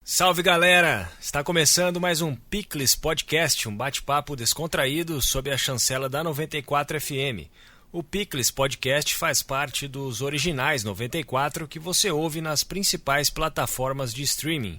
Salve galera! Está começando mais um Picles Podcast, um bate-papo descontraído sob a chancela da 94 FM. O Picles Podcast faz parte dos originais 94 que você ouve nas principais plataformas de streaming.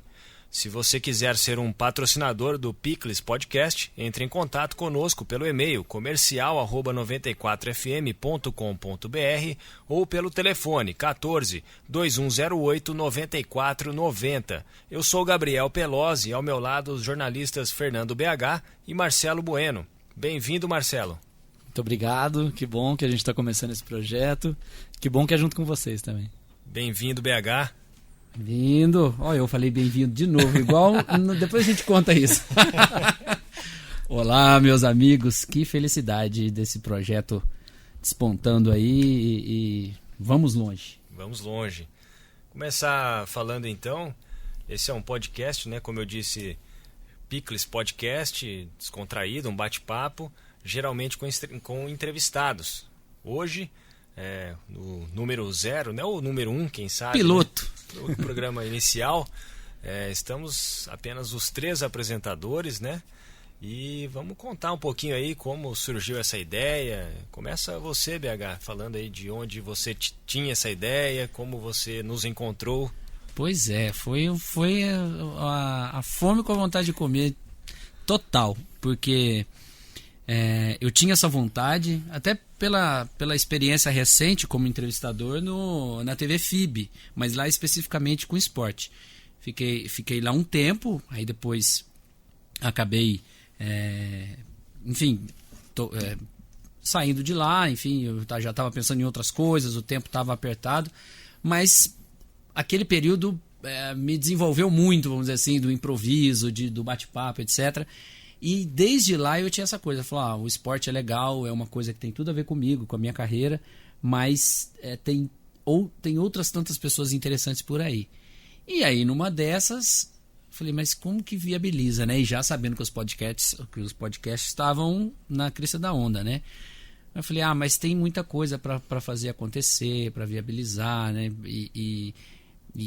Se você quiser ser um patrocinador do Picles Podcast, entre em contato conosco pelo e-mail comercial@94fm.com.br ou pelo telefone 14 2108 9490. Eu sou Gabriel Pelosi e ao meu lado os jornalistas Fernando BH e Marcelo Bueno. Bem-vindo, Marcelo. Muito obrigado, que bom que a gente está começando esse projeto, que bom que é junto com vocês também. Bem-vindo, BH. Bem-vindo. Olha, eu falei bem-vindo de novo, igual. Depois a gente conta isso. Olá, meus amigos, que felicidade desse projeto despontando aí e vamos longe. Vamos longe. Começar falando então, esse é um podcast, né? Como eu disse, Picles Podcast, descontraído, um bate-papo, geralmente com entrevistados. Hoje, no número 0, né? Ou número 1, quem sabe. Piloto. Né? O programa inicial, estamos apenas os 3 apresentadores, né? E vamos contar um pouquinho aí como surgiu essa ideia. Começa você, BH, falando aí de onde você tinha essa ideia, como você nos encontrou. Pois é, foi a fome com a vontade de comer total, porque eu tinha essa vontade, até pela experiência recente como entrevistador na TV FIB, mas lá especificamente com esporte. Fiquei lá um tempo, aí depois acabei, saindo de lá, enfim, eu já estava pensando em outras coisas, o tempo estava apertado, mas aquele período me desenvolveu muito, vamos dizer assim, do improviso, do bate-papo, etc. E desde lá eu tinha essa coisa, falar, o esporte é legal, é uma coisa que tem tudo a ver comigo, com a minha carreira, mas tem outras tantas pessoas interessantes por aí. E aí numa dessas, falei, mas como que viabiliza, né? E já sabendo que os podcasts estavam na crista da onda, né? Eu falei, mas tem muita coisa para fazer acontecer, para viabilizar, né? E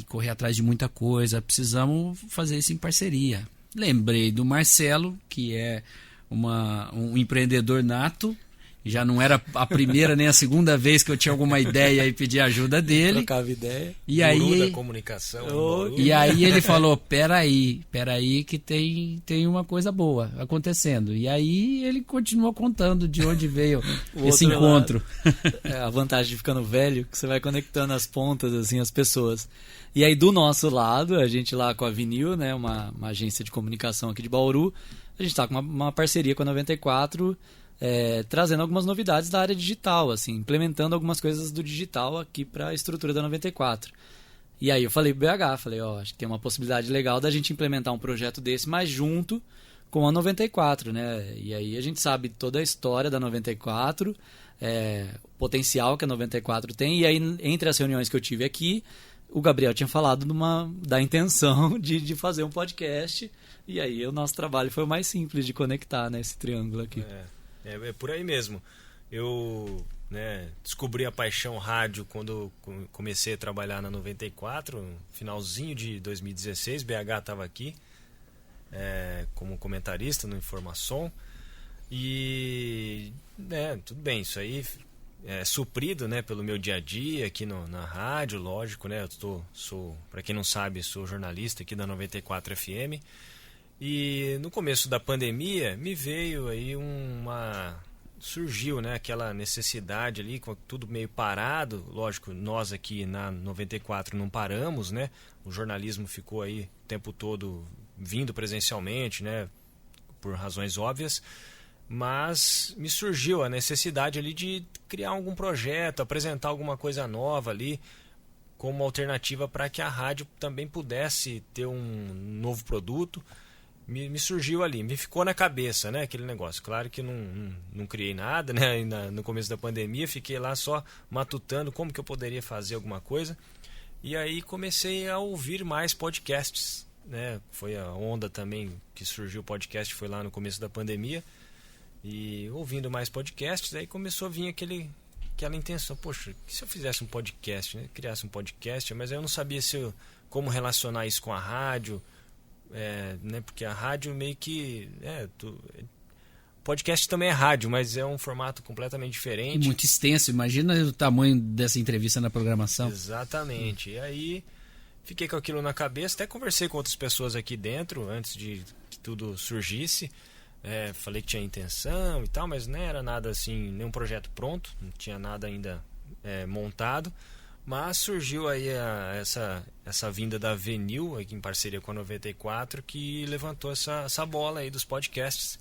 correr atrás de muita coisa, precisamos fazer isso em parceria. Lembrei do Marcelo, que é um empreendedor nato. Já não era a primeira nem a segunda vez que eu tinha alguma ideia e pedi ajuda dele. Trocava ideia. E aí, da comunicação. E aí ele falou, peraí que tem uma coisa boa acontecendo. E aí ele continuou contando de onde veio esse encontro. A vantagem de ficando velho, que você vai conectando as pontas, assim, as pessoas. E aí do nosso lado, a gente lá com a Vinil, né, uma agência de comunicação aqui de Bauru, a gente está com uma parceria com a 94, trazendo algumas novidades da área digital, assim, implementando algumas coisas do digital aqui para a estrutura da 94. E aí eu falei pro BH, acho que tem uma possibilidade legal da gente implementar um projeto desse, mas junto com a 94, né? E aí a gente sabe toda a história da 94, o potencial que a 94 tem, e aí entre as reuniões que eu tive aqui, o Gabriel tinha falado da intenção de fazer um podcast, e aí o nosso trabalho foi o mais simples de conectar, né, esse triângulo aqui. É por aí mesmo. Eu descobri a paixão rádio quando comecei a trabalhar na 94, finalzinho de 2016, BH estava aqui como comentarista no Informação, e tudo bem, isso aí é suprido, né, pelo meu dia a dia aqui na rádio, lógico, né? Eu sou, para quem não sabe, sou jornalista aqui da 94 FM. E no começo da pandemia me veio aí surgiu, né, aquela necessidade ali, com tudo meio parado. Lógico, nós aqui na 94 não paramos, né? O jornalismo ficou aí o tempo todo vindo presencialmente, né, por razões óbvias. Mas me surgiu a necessidade ali de criar algum projeto, apresentar alguma coisa nova ali, como alternativa para que a rádio também pudesse ter um novo produto. Me surgiu ali, me ficou na cabeça, né, aquele negócio. Claro que não criei nada, né, no começo da pandemia, fiquei lá só matutando como que eu poderia fazer alguma coisa. E aí comecei a ouvir mais podcasts, né, foi a onda também que surgiu o podcast, foi lá no começo da pandemia. E ouvindo mais podcasts, aí começou a vir aquela intenção, poxa, e se eu fizesse um podcast, né? Criasse um podcast, mas eu não sabia como relacionar isso com a rádio, né, porque a rádio meio que... podcast também é rádio, mas é um formato completamente diferente. E muito extenso, imagina o tamanho dessa entrevista na programação. Exatamente. E aí fiquei com aquilo na cabeça, até conversei com outras pessoas aqui dentro, antes de que tudo surgisse. Falei que tinha intenção e tal, mas não era nada assim, nenhum projeto pronto, não tinha nada ainda montado. Mas surgiu aí essa vinda da Avenil, aqui em parceria com a 94, que levantou essa bola aí dos podcasts.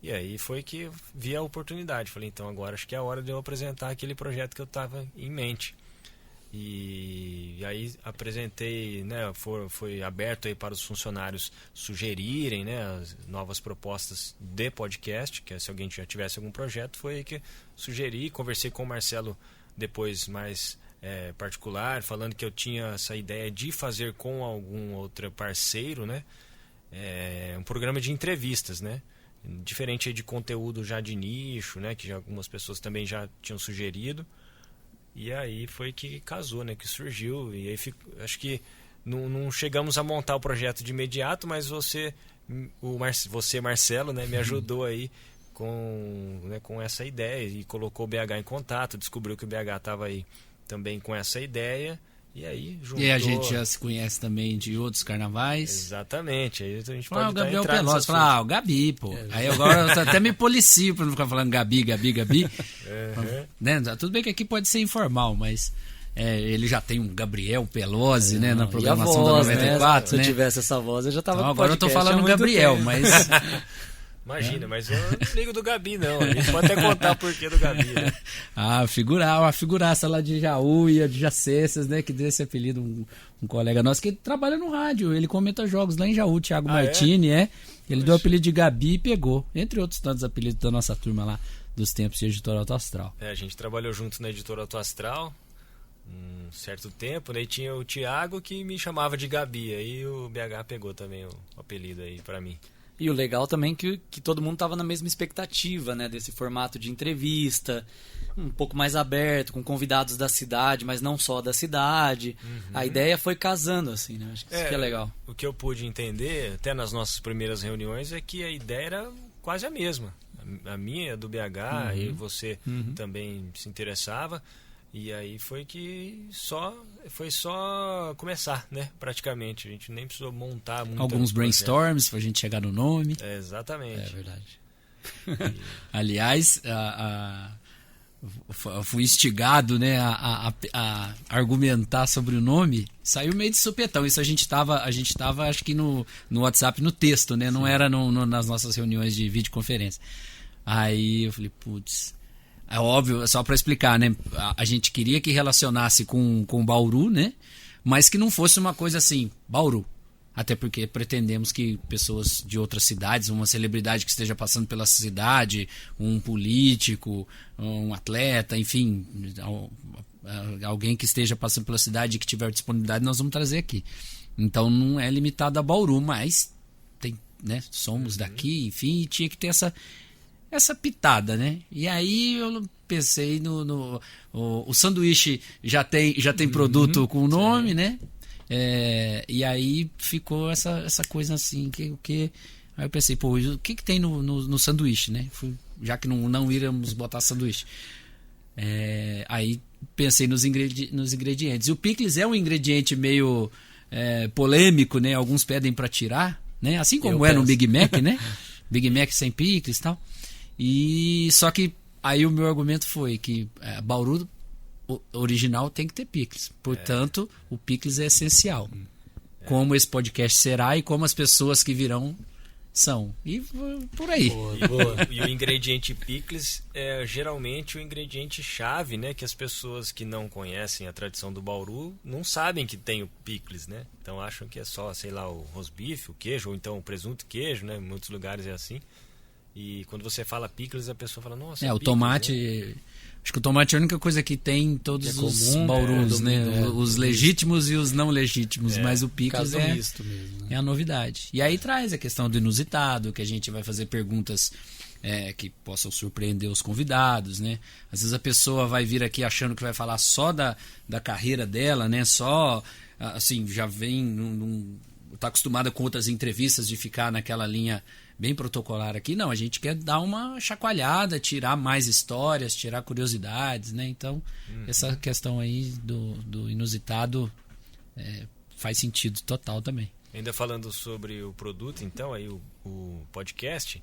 E aí foi que vi a oportunidade. Falei, então agora acho que é a hora de eu apresentar aquele projeto que eu estava em mente. E aí apresentei, né, foi aberto aí para os funcionários sugerirem, né, as novas propostas de podcast, que se alguém já tivesse algum projeto, foi aí que sugeri. Conversei com o Marcelo depois mais particular, falando que eu tinha essa ideia de fazer com algum outro parceiro, né, um programa de entrevistas, né, diferente aí de conteúdo já de nicho, né, que já algumas pessoas também já tinham sugerido. E aí foi que casou, né, que surgiu. E aí acho que não chegamos a montar o projeto de imediato, mas você, Marcelo, né, me ajudou aí com essa ideia e colocou o BH em contato, descobriu que o BH estava aí também com essa ideia. E aí juntou... E a gente já se conhece também de outros carnavais. Exatamente. Aí a gente pode o Gabriel Pelosi. Fala, o Gabi, pô. Aí agora eu até me policio pra não ficar falando Gabi. Né? Tudo bem que aqui pode ser informal, mas ele já tem um Gabriel Pelosi, né, na programação voz, da 94. Né? Se eu tivesse essa voz, eu já tava então, agora eu tô falando Gabriel, mas... Imagina, mas eu não ligo do Gabi, não. A gente pode até contar o porquê do Gabi, né? Uma figuraça lá de Jaú e adjacências, né? Que deu esse apelido, um colega nosso que trabalha no rádio. Ele comenta jogos lá em Jaú, Thiago Martini, Ele deu o apelido de Gabi e pegou. Entre outros tantos apelidos da nossa turma lá, dos tempos de Editora Auto Astral. A gente trabalhou junto na Editora Auto Astral um certo tempo, né? E tinha o Thiago que me chamava de Gabi. Aí o BH pegou também o apelido aí pra mim. E o legal também que todo mundo estava na mesma expectativa, né, desse formato de entrevista, um pouco mais aberto, com convidados da cidade, mas não só da cidade. Uhum. A ideia foi casando, assim, né? Acho que isso que é legal. O que eu pude entender, até nas nossas primeiras reuniões, é que a ideia era quase a mesma. A minha, do BH, e você também se interessava. E aí foi só começar, né? Praticamente. A gente nem precisou montar muito. Alguns brainstorms pra gente chegar no nome. Exatamente. É verdade. Aliás, fui instigado, né, a argumentar sobre o nome. Saiu meio de supetão. Isso a gente tava acho que no WhatsApp, no texto, né? Não era nas nossas reuniões de videoconferência. Aí eu falei, putz... É óbvio, só para explicar, né? A gente queria que relacionasse com Bauru, né? Mas que não fosse uma coisa assim, Bauru. Até porque pretendemos que pessoas de outras cidades, uma celebridade que esteja passando pela cidade, um político, um atleta, enfim, alguém que esteja passando pela cidade e que tiver disponibilidade, nós vamos trazer aqui. Então não é limitado a Bauru, mas tem, né? Somos daqui, enfim, e tinha que ter essa pitada, né? E aí eu pensei o sanduíche já tem produto com o nome, né? E aí ficou essa coisa assim, que aí eu pensei, pô, o que tem no sanduíche, né? Já que não íamos botar sanduíche. Aí pensei nos ingredientes. E o picles é um ingrediente meio polêmico, né? Alguns pedem para tirar, né? Assim como no Big Mac, né? Big Mac sem picles e tal. E só que aí o meu argumento foi que Bauru original tem que ter picles. Portanto, o picles é essencial. Como esse podcast será e como as pessoas que virão são. E por aí. Boa. E o ingrediente picles é geralmente o ingrediente chave, né? Que as pessoas que não conhecem a tradição do Bauru não sabem que tem o picles, né? Então acham que é só, sei lá, o rosbife, o queijo, ou então o presunto e queijo, né? Em muitos lugares é assim. E quando você fala picles, a pessoa fala, nossa, o picles, tomate, né? Acho que o tomate é a única coisa que tem em todos os baurus, né? Os legítimos e os não legítimos, mas o picles misto mesmo, né? É a novidade. E aí traz a questão do inusitado, que a gente vai fazer perguntas que possam surpreender os convidados, né? Às vezes a pessoa vai vir aqui achando que vai falar só da carreira dela, né? Só, assim, já vem está acostumada com outras entrevistas de ficar naquela linha bem protocolar aqui. Não, a gente quer dar uma chacoalhada, tirar mais histórias, tirar curiosidades, né? Então, essa questão aí do inusitado faz sentido total também. Ainda falando sobre o produto, então, aí o podcast,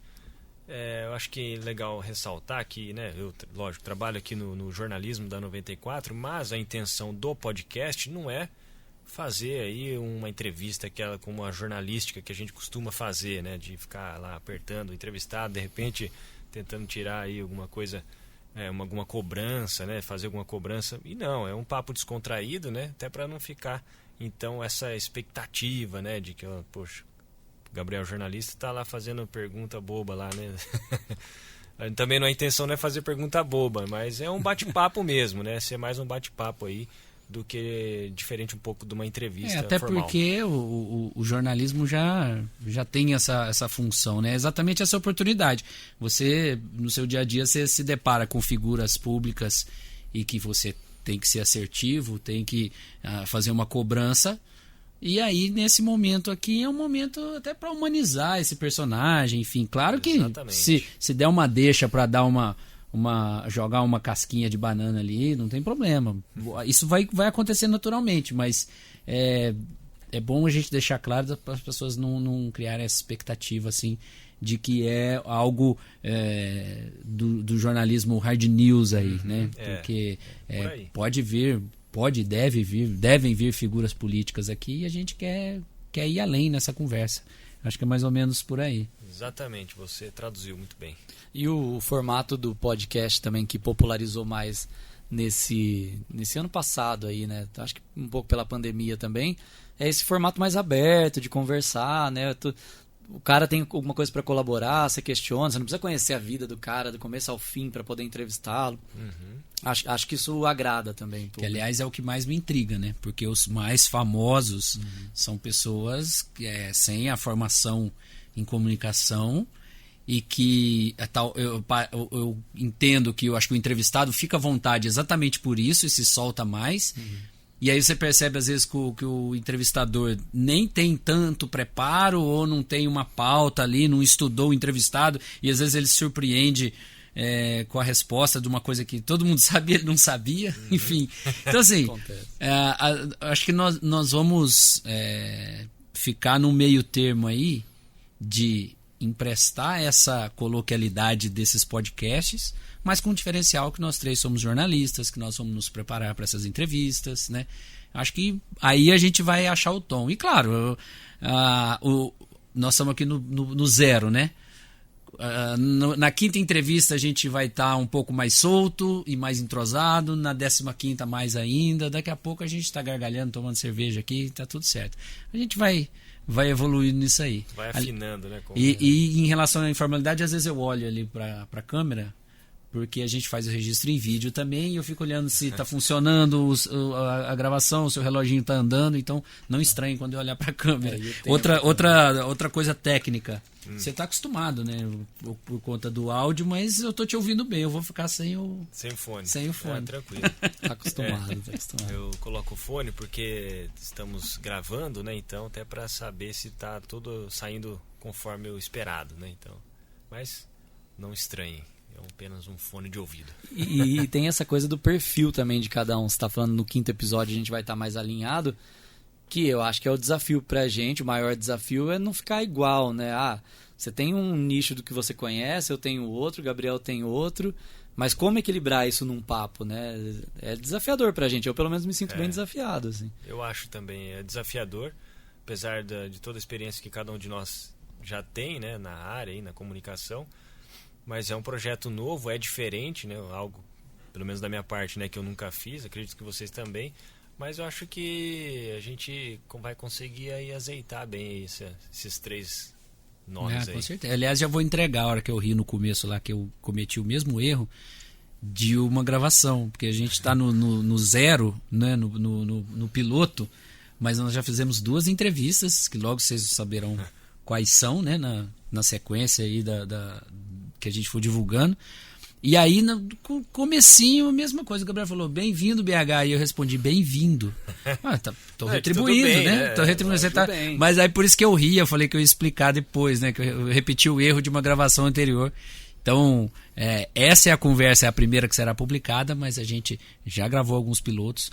eu acho que é legal ressaltar que, né, eu, lógico, trabalho aqui no jornalismo da 94, mas a intenção do podcast não é fazer aí uma entrevista aquela como a jornalística que a gente costuma fazer, né, de ficar lá apertando o entrevistado, de repente tentando tirar aí alguma coisa, alguma cobrança, né, fazer alguma cobrança. E não, é um papo descontraído, né, até para não ficar então essa expectativa, né, de que, poxa, o Gabriel jornalista está lá fazendo pergunta boba lá, né? Também a intenção não é fazer pergunta boba, mas é um bate-papo mesmo, né? Ser mais um bate-papo aí do que diferente um pouco de uma entrevista até formal. Porque o jornalismo já tem essa função, né? Exatamente essa oportunidade. Você, no seu dia a dia, você se depara com figuras públicas e que você tem que ser assertivo, tem que fazer uma cobrança. E aí, nesse momento aqui, é um momento até para humanizar esse personagem. Enfim, claro que se der uma deixa para dar jogar uma casquinha de banana ali, não tem problema. Isso vai acontecer naturalmente, mas é bom a gente deixar claro para as pessoas não criarem essa expectativa assim de que é algo do jornalismo hard news aí, né? Porque devem vir figuras políticas aqui e a gente quer ir além nessa conversa. Acho que é mais ou menos por aí. Exatamente, você traduziu muito bem. E o formato do podcast também que popularizou mais nesse ano passado aí, né? Acho que um pouco pela pandemia também, é esse formato mais aberto de conversar, né? O cara tem alguma coisa para colaborar, você questiona, você não precisa conhecer a vida do cara do começo ao fim para poder entrevistá-lo. Acho que isso agrada também. Que, aliás, é o que mais me intriga, né? Porque os mais famosos são pessoas sem a formação em comunicação e que eu entendo que eu acho que o entrevistado fica à vontade exatamente por isso e se solta mais. E aí você percebe às vezes que o entrevistador nem tem tanto preparo ou não tem uma pauta ali, não estudou o entrevistado e às vezes ele se surpreende com a resposta de uma coisa que todo mundo sabia, ele não sabia. Enfim, então assim, acho que nós vamos ficar no meio termo aí de emprestar essa coloquialidade desses podcasts, mas com o diferencial que nós três somos jornalistas, que nós vamos nos preparar para essas entrevistas, né? Acho que aí a gente vai achar o tom. E claro, nós estamos aqui no zero, né? Na quinta entrevista a gente vai estar um pouco mais solto e mais entrosado, na 15ª mais ainda, daqui a pouco a gente está gargalhando, tomando cerveja aqui, está tudo certo. A gente vai evoluindo nisso aí. Vai afinando, né? E em relação à informalidade, às vezes eu olho ali para a câmera, porque a gente faz o registro em vídeo também e eu fico olhando se está funcionando a gravação, se o reloginho está andando, então não estranhe quando eu olhar para a câmera. Outra coisa técnica, você está acostumado, né, por conta do áudio, mas eu estou te ouvindo bem, eu vou ficar sem o fone. Tranquilo. Tá acostumado. Eu coloco o fone porque estamos gravando, né, então até para saber se está tudo saindo conforme o esperado, né, então, mas não estranhe. É apenas um fone de ouvido. E tem essa coisa do perfil também de cada um. Você está falando no 5º episódio, a gente vai estar mais alinhado, que eu acho que é o desafio pra gente, o maior desafio é não ficar igual, né? Você tem um nicho do que você conhece, eu tenho outro, o Gabriel tem outro, mas como equilibrar isso num papo, né? É desafiador pra gente, eu pelo menos me sinto bem desafiado, assim. Eu acho também, é desafiador, apesar de toda a experiência que cada um de nós já tem, né, na área, aí, na comunicação. Mas é um projeto novo, é diferente, né? Algo, pelo menos da minha parte, né, que eu nunca fiz, acredito que vocês também. Mas eu acho que a gente vai conseguir aí azeitar bem esses 3 nomes aí. Com certeza. Aliás, já vou entregar a hora que eu ri no começo lá, que eu cometi o mesmo erro de uma gravação. Porque a gente está no zero, né, no piloto, mas nós já fizemos 2 entrevistas, que logo vocês saberão quais são, né, na sequência aí que a gente for divulgando. E aí, no comecinho, a mesma coisa. O Gabriel falou, bem-vindo, BH. E eu respondi, bem-vindo. Tô retribuindo, bem, né? Tô retribuindo. Você tá... Mas aí por isso que eu ri, eu falei que eu ia explicar depois, né? Que eu repeti o erro de uma gravação anterior. Então, essa é a conversa, é a primeira que será publicada, mas a gente já gravou alguns pilotos.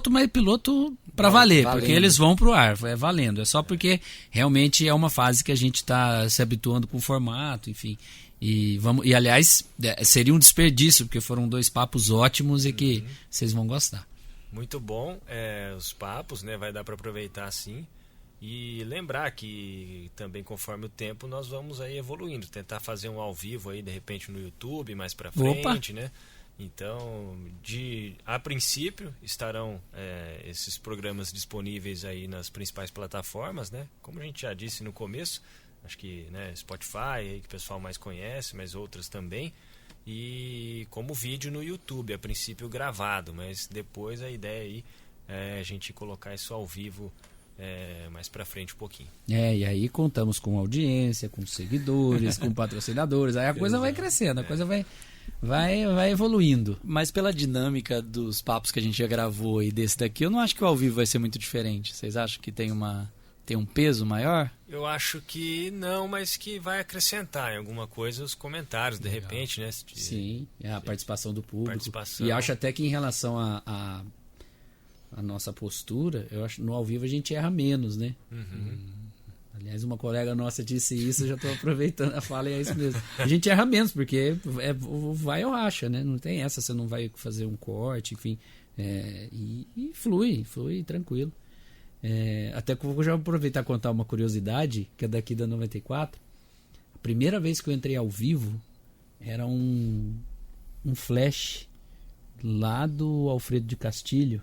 Mas piloto para valer, valendo. Porque eles vão pro ar, é valendo. É só porque realmente é uma fase que a gente está se habituando com o formato, enfim. E aliás, seria um desperdício, porque foram 2 papos ótimos e que vocês vão gostar. Muito bom, os papos, né? Vai dar para aproveitar sim. E lembrar que também conforme o tempo nós vamos aí evoluindo, tentar fazer um ao vivo aí de repente no YouTube mais para frente, né? Então, a princípio estarão esses programas disponíveis aí nas principais plataformas, né? Como a gente já disse no começo, acho que, né, Spotify aí que o pessoal mais conhece, mas outras também. E como vídeo no YouTube, a princípio gravado, mas depois a ideia aí é a gente colocar isso ao vivo mais pra frente um pouquinho. E aí contamos com audiência, com seguidores, com patrocinadores, aí a coisa vai crescendo, a coisa vai evoluindo. Mas pela dinâmica dos papos que a gente já gravou e desse daqui, eu não acho que o ao vivo vai ser muito diferente. Vocês acham que tem um peso maior? Eu acho que não, mas que vai acrescentar em alguma coisa os comentários, de repente, né? Sim, a participação do público. E acho até que em relação a nossa postura, eu acho que no ao vivo a gente erra menos, né? Aliás, uma colega nossa disse isso, eu já estou aproveitando a fala e é isso mesmo. A gente erra menos, porque vai ou racha, né? Não tem essa, você não vai fazer um corte, enfim. E flui tranquilo. Até que eu vou já aproveitar e contar uma curiosidade, que é daqui da 94. A primeira vez que eu entrei ao vivo era um flash lá do Alfredo de Castilho,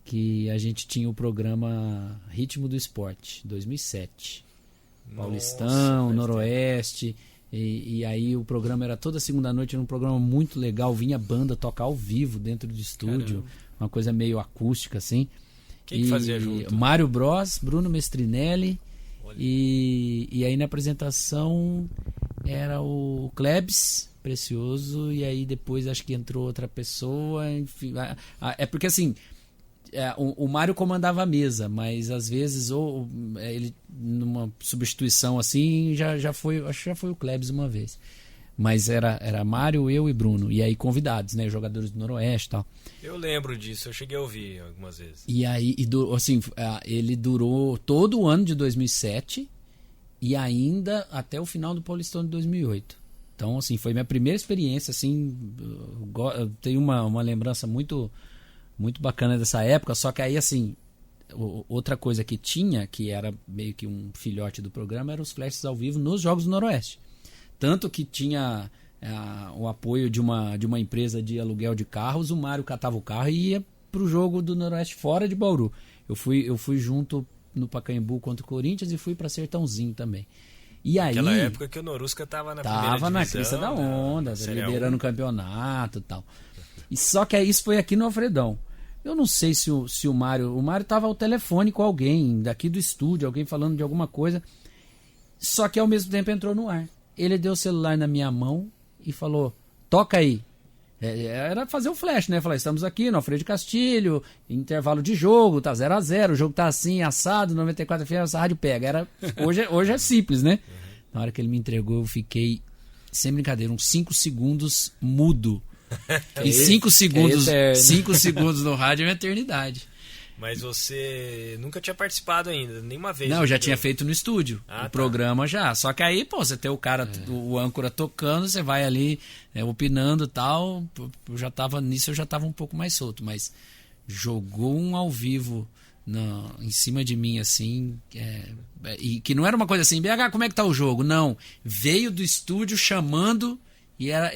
que a gente tinha o programa Ritmo do Esporte, 2007. Paulistão, Noroeste, e aí o programa era toda segunda noite, era um programa muito legal, vinha banda tocar ao vivo dentro do estúdio, caramba, uma coisa meio acústica assim. Quem que fazia junto? Mário Bros, Bruno Mestrinelli, e aí na apresentação era o Klebs Precioso, e aí depois acho que entrou outra pessoa, enfim. É porque assim, o Mário comandava a mesa, mas às vezes ele numa substituição assim já foi, acho que já foi o Klebs uma vez, mas era Mário, eu e Bruno, e aí convidados, né, jogadores do Noroeste e tal. Eu lembro disso, eu cheguei a ouvir algumas vezes. E aí assim, ele durou todo o ano de 2007 e ainda até o final do Paulistão de 2008. Então assim, foi minha primeira experiência assim, eu tenho uma lembrança muito bacana dessa época, só que aí assim, outra coisa que tinha, que era meio que um filhote do programa, eram os flashes ao vivo nos Jogos do Noroeste. Tanto que tinha o apoio de uma empresa de aluguel de carros, o Mário catava o carro e ia pro jogo do Noroeste fora de Bauru. Eu fui junto no Pacaembu contra o Corinthians e fui para Sertãozinho também. E aí, aquela época que o Norusca tava na primeira divisão, na crista da onda, liderando o campeonato e tal. E só que isso foi aqui no Alfredão. Eu não sei se o Mário estava ao telefone com alguém daqui do estúdio, alguém falando de alguma coisa, só que ao mesmo tempo entrou no ar. Ele deu o celular na minha mão e falou, toca aí. Era fazer o flash, né? Falar, estamos aqui no Alfredo de Castilho, intervalo de jogo, tá 0-0, o jogo tá assim, assado, 94 FM, essa rádio pega. Hoje é simples, né? Na hora que ele me entregou, eu fiquei, sem brincadeira, uns 5 segundos mudo. E 5 segundos no rádio é uma eternidade. Mas você nunca tinha participado ainda, nenhuma vez? Não, eu já tinha feito no estúdio, programa já. Só que aí, você tem o cara, o âncora tocando, você vai ali opinando e tal. Eu já tava um pouco mais solto, mas jogou um ao vivo em cima de mim, assim, e que não era uma coisa assim, BH, como é que tá o jogo? Não, veio do estúdio chamando. E era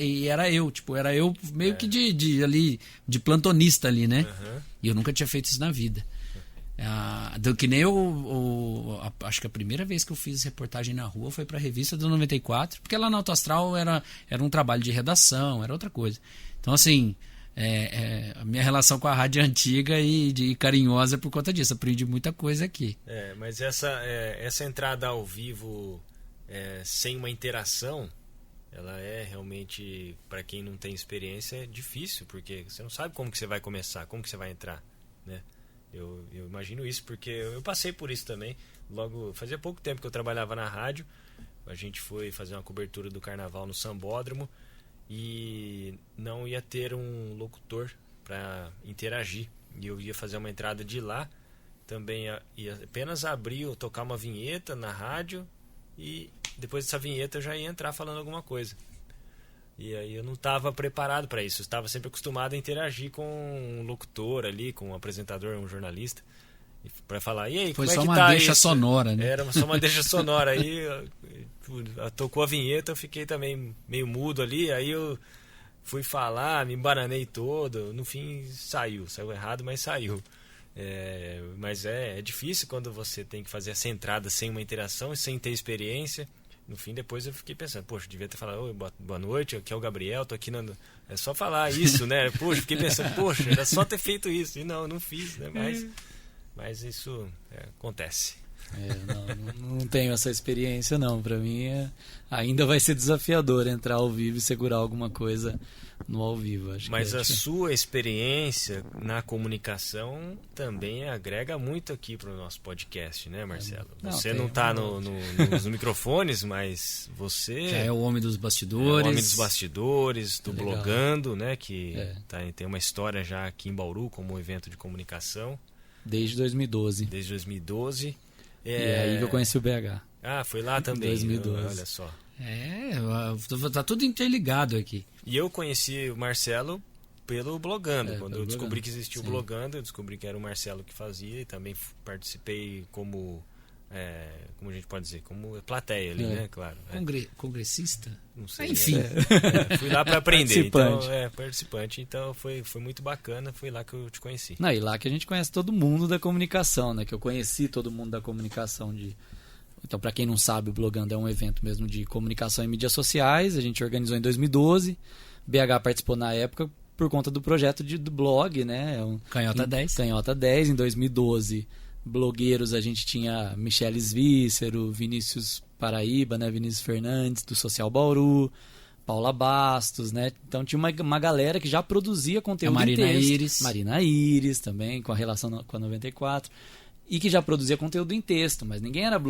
eu, era eu meio que de plantonista ali, né? Uhum. E eu nunca tinha feito isso na vida. Que nem acho que a primeira vez que eu fiz reportagem na rua foi para a revista do 94, porque lá na Alto Astral era um trabalho de redação, era outra coisa. Então, assim, a minha relação com a rádio é antiga e carinhosa por conta disso. Aprendi muita coisa aqui. Mas essa entrada ao vivo sem uma interação... ela é realmente, para quem não tem experiência, é difícil, porque você não sabe como que você vai começar, como que você vai entrar, né? Eu imagino isso, porque eu passei por isso também. Logo, fazia pouco tempo que eu trabalhava na rádio, a gente foi fazer uma cobertura do carnaval no Sambódromo e não ia ter um locutor para interagir. E eu ia fazer uma entrada de lá, também ia apenas abrir ou tocar uma vinheta na rádio, e depois dessa vinheta eu já ia entrar falando alguma coisa. E aí eu não estava preparado para isso, eu estava sempre acostumado a interagir com um locutor ali, com um apresentador, um jornalista, para falar, e aí, foi como é só que uma tá deixa isso? sonora, né? Era só uma deixa sonora. Aí tocou a vinheta, eu fiquei também meio mudo ali, aí eu fui falar, me embananei todo, no fim saiu errado, mas saiu. Mas é difícil quando você tem que fazer essa entrada sem uma interação e sem ter experiência. No fim, depois eu fiquei pensando, poxa, devia ter falado, oi, boa noite, aqui é o Gabriel, tô aqui é só falar isso, né? Poxa, fiquei pensando, poxa, era só ter feito isso. E não fiz, né? Mas isso acontece. Não tenho essa experiência, não. Pra mim, ainda vai ser desafiador entrar ao vivo e segurar alguma coisa no ao vivo. Mas a sua experiência na comunicação também agrega muito aqui para o nosso podcast, né, Marcelo? Você não está nos microfones, mas você... Já é o homem dos bastidores. É o homem dos bastidores, do Blogando, né? Que tem uma história já aqui em Bauru como evento de comunicação. Desde 2012. Desde 2012. E aí que eu conheci o BH. Foi lá também. 2012. Olha só. Tá tudo interligado aqui. E eu conheci o Marcelo pelo Blogando. Quando eu descobri Blogando. que existia o Blogando, eu descobri que era o Marcelo que fazia e também participei como a gente pode dizer, como plateia ali, né? Claro. Congressista? Não sei. Enfim. Fui lá para aprender. Participante. Então, participante. Então foi muito bacana, foi lá que eu te conheci. E lá que a gente conhece todo mundo da comunicação, né? Que eu conheci todo mundo da comunicação Então, para quem não sabe, o Blogando é um evento mesmo de comunicação em mídias sociais. A gente organizou em 2012. BH participou na época por conta do projeto do blog, né? Canhota 10. Canhota 10, em 2012. Blogueiros, a gente tinha Michele Svícero, Vinícius Paraíba, né? Vinícius Fernandes, do Social Bauru, Paula Bastos, né? Então tinha uma galera que já produzia conteúdo em texto. Marina Iris também, com a relação com a 94. E que já produzia conteúdo em texto, mas ninguém era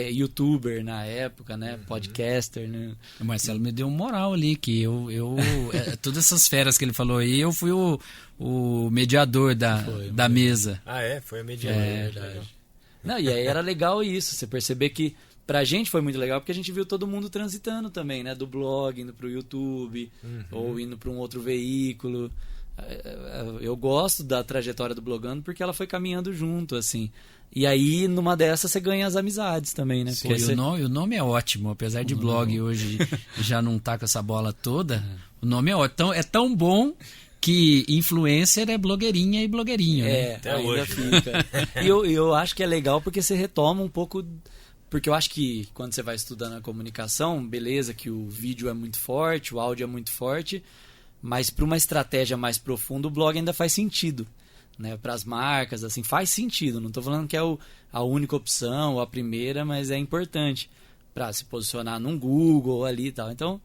youtuber na época, né? Podcaster, né? O Marcelo me deu um moral ali, que todas essas feras que ele falou aí, eu fui o mediador da mesa. Foi a mediadora. E aí era legal isso, você perceber que pra gente foi muito legal, porque a gente viu todo mundo transitando também, né? Do blog, indo pro YouTube, ou indo pra um outro veículo. Eu gosto da trajetória do Blogando porque ela foi caminhando junto, assim. E aí, numa dessas, você ganha as amizades também, né? O nome é ótimo, apesar de blog hoje já não tá com essa bola toda, o nome é ótimo. Então, é tão bom que influencer é blogueirinha e blogueirinho, né? Até ainda hoje. fica. E eu acho que é legal porque você retoma um pouco... Porque eu acho que quando você vai estudando a comunicação, beleza que o vídeo é muito forte, o áudio é muito forte... Mas para uma estratégia mais profunda, o blog ainda faz sentido, né? Para as marcas, assim, faz sentido. Não estou falando que é a única opção ou a primeira, mas é importante para se posicionar num Google ali e tal. Então,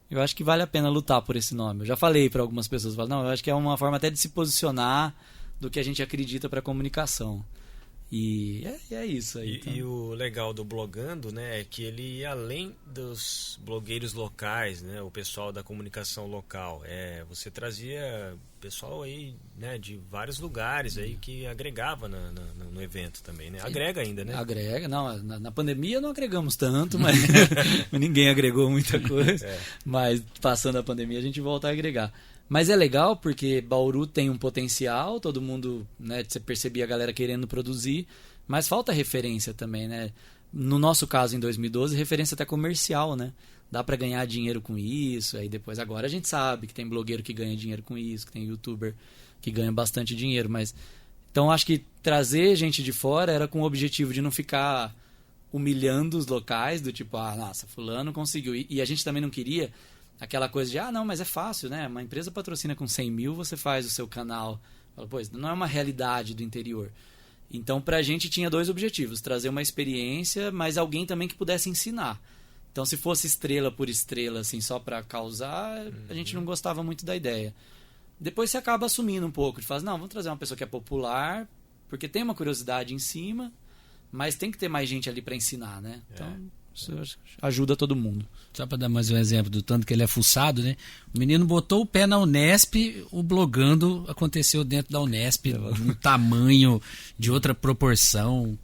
eu acho que vale a pena lutar por esse nome. Eu já falei para algumas pessoas, eu acho que é uma forma até de se posicionar do que a gente acredita para a comunicação. E é isso aí. E o legal do Blogando, né, é que ele, além dos blogueiros locais, né, o pessoal da comunicação local, você trazia pessoal aí, né, de vários lugares aí que agregava no evento também, né? Agrega ainda, né? Agrega, não, na pandemia não agregamos tanto, mas ninguém agregou muita coisa. Mas passando a pandemia a gente volta a agregar. Mas é legal porque Bauru tem um potencial, todo mundo, né, você percebia a galera querendo produzir, mas falta referência também, né? No nosso caso, em 2012, referência até comercial, né? Dá para ganhar dinheiro com isso, aí depois agora a gente sabe que tem blogueiro que ganha dinheiro com isso, que tem youtuber que ganha bastante dinheiro, mas... Então acho que trazer gente de fora era com o objetivo de não ficar humilhando os locais, do tipo, nossa, fulano conseguiu. E a gente também não queria... Aquela coisa de, não, mas é fácil, né? Uma empresa patrocina com 100 mil, você faz o seu canal. Fala, pois, não é uma realidade do interior. Então, pra gente tinha dois objetivos. Trazer uma experiência, mas alguém também que pudesse ensinar. Então, se fosse estrela por estrela, assim, só pra causar, a gente não gostava muito da ideia. Depois você acaba assumindo um pouco, de falar, não, vamos trazer uma pessoa que é popular, porque tem uma curiosidade em cima, mas tem que ter mais gente ali pra ensinar, né? Então, isso ajuda todo mundo. Só para dar mais um exemplo do tanto que ele é fuçado, né? O menino botou o pé na Unesp, o blogando aconteceu dentro da Unesp, um tamanho, de outra proporção.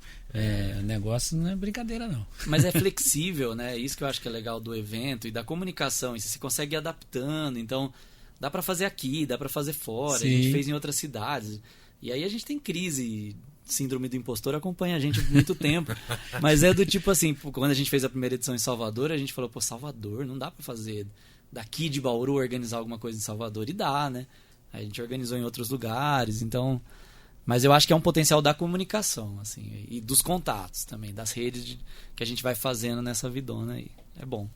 O negócio não é brincadeira, não. Mas é flexível, né? Isso que eu acho que é legal do evento e da comunicação. E você consegue ir adaptando. Então, dá para fazer aqui, dá para fazer fora. Sim. A gente fez em outras cidades. E aí a gente tem crise. Síndrome do impostor acompanha a gente por muito tempo. Mas é do tipo assim, quando a gente fez a primeira edição em Salvador, a gente falou, pô, Salvador, não dá para fazer daqui de Bauru organizar alguma coisa em Salvador. E dá, né? Aí a gente organizou em outros lugares. Então... Mas eu acho que é um potencial da comunicação, assim, e dos contatos também, das redes que a gente vai fazendo nessa vidona aí. É bom.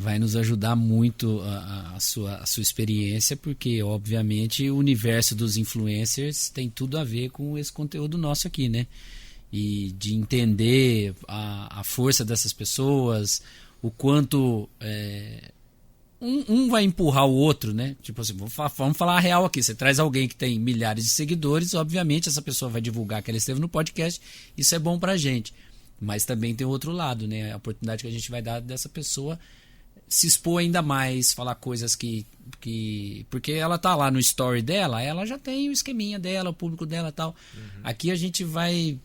Vai nos ajudar muito a sua experiência, porque, obviamente, o universo dos influencers tem tudo a ver com esse conteúdo nosso aqui, né? E de entender a força dessas pessoas, o quanto... Um vai empurrar o outro, né? Tipo assim, vamos falar a real aqui. Você traz alguém que tem milhares de seguidores, obviamente essa pessoa vai divulgar que ela esteve no podcast, isso é bom pra gente. Mas também tem o outro lado, né? A oportunidade que a gente vai dar dessa pessoa se expor ainda mais, falar coisas que... Porque ela tá lá no story dela, ela já tem o esqueminha dela, o público dela e tal. Aqui a gente vai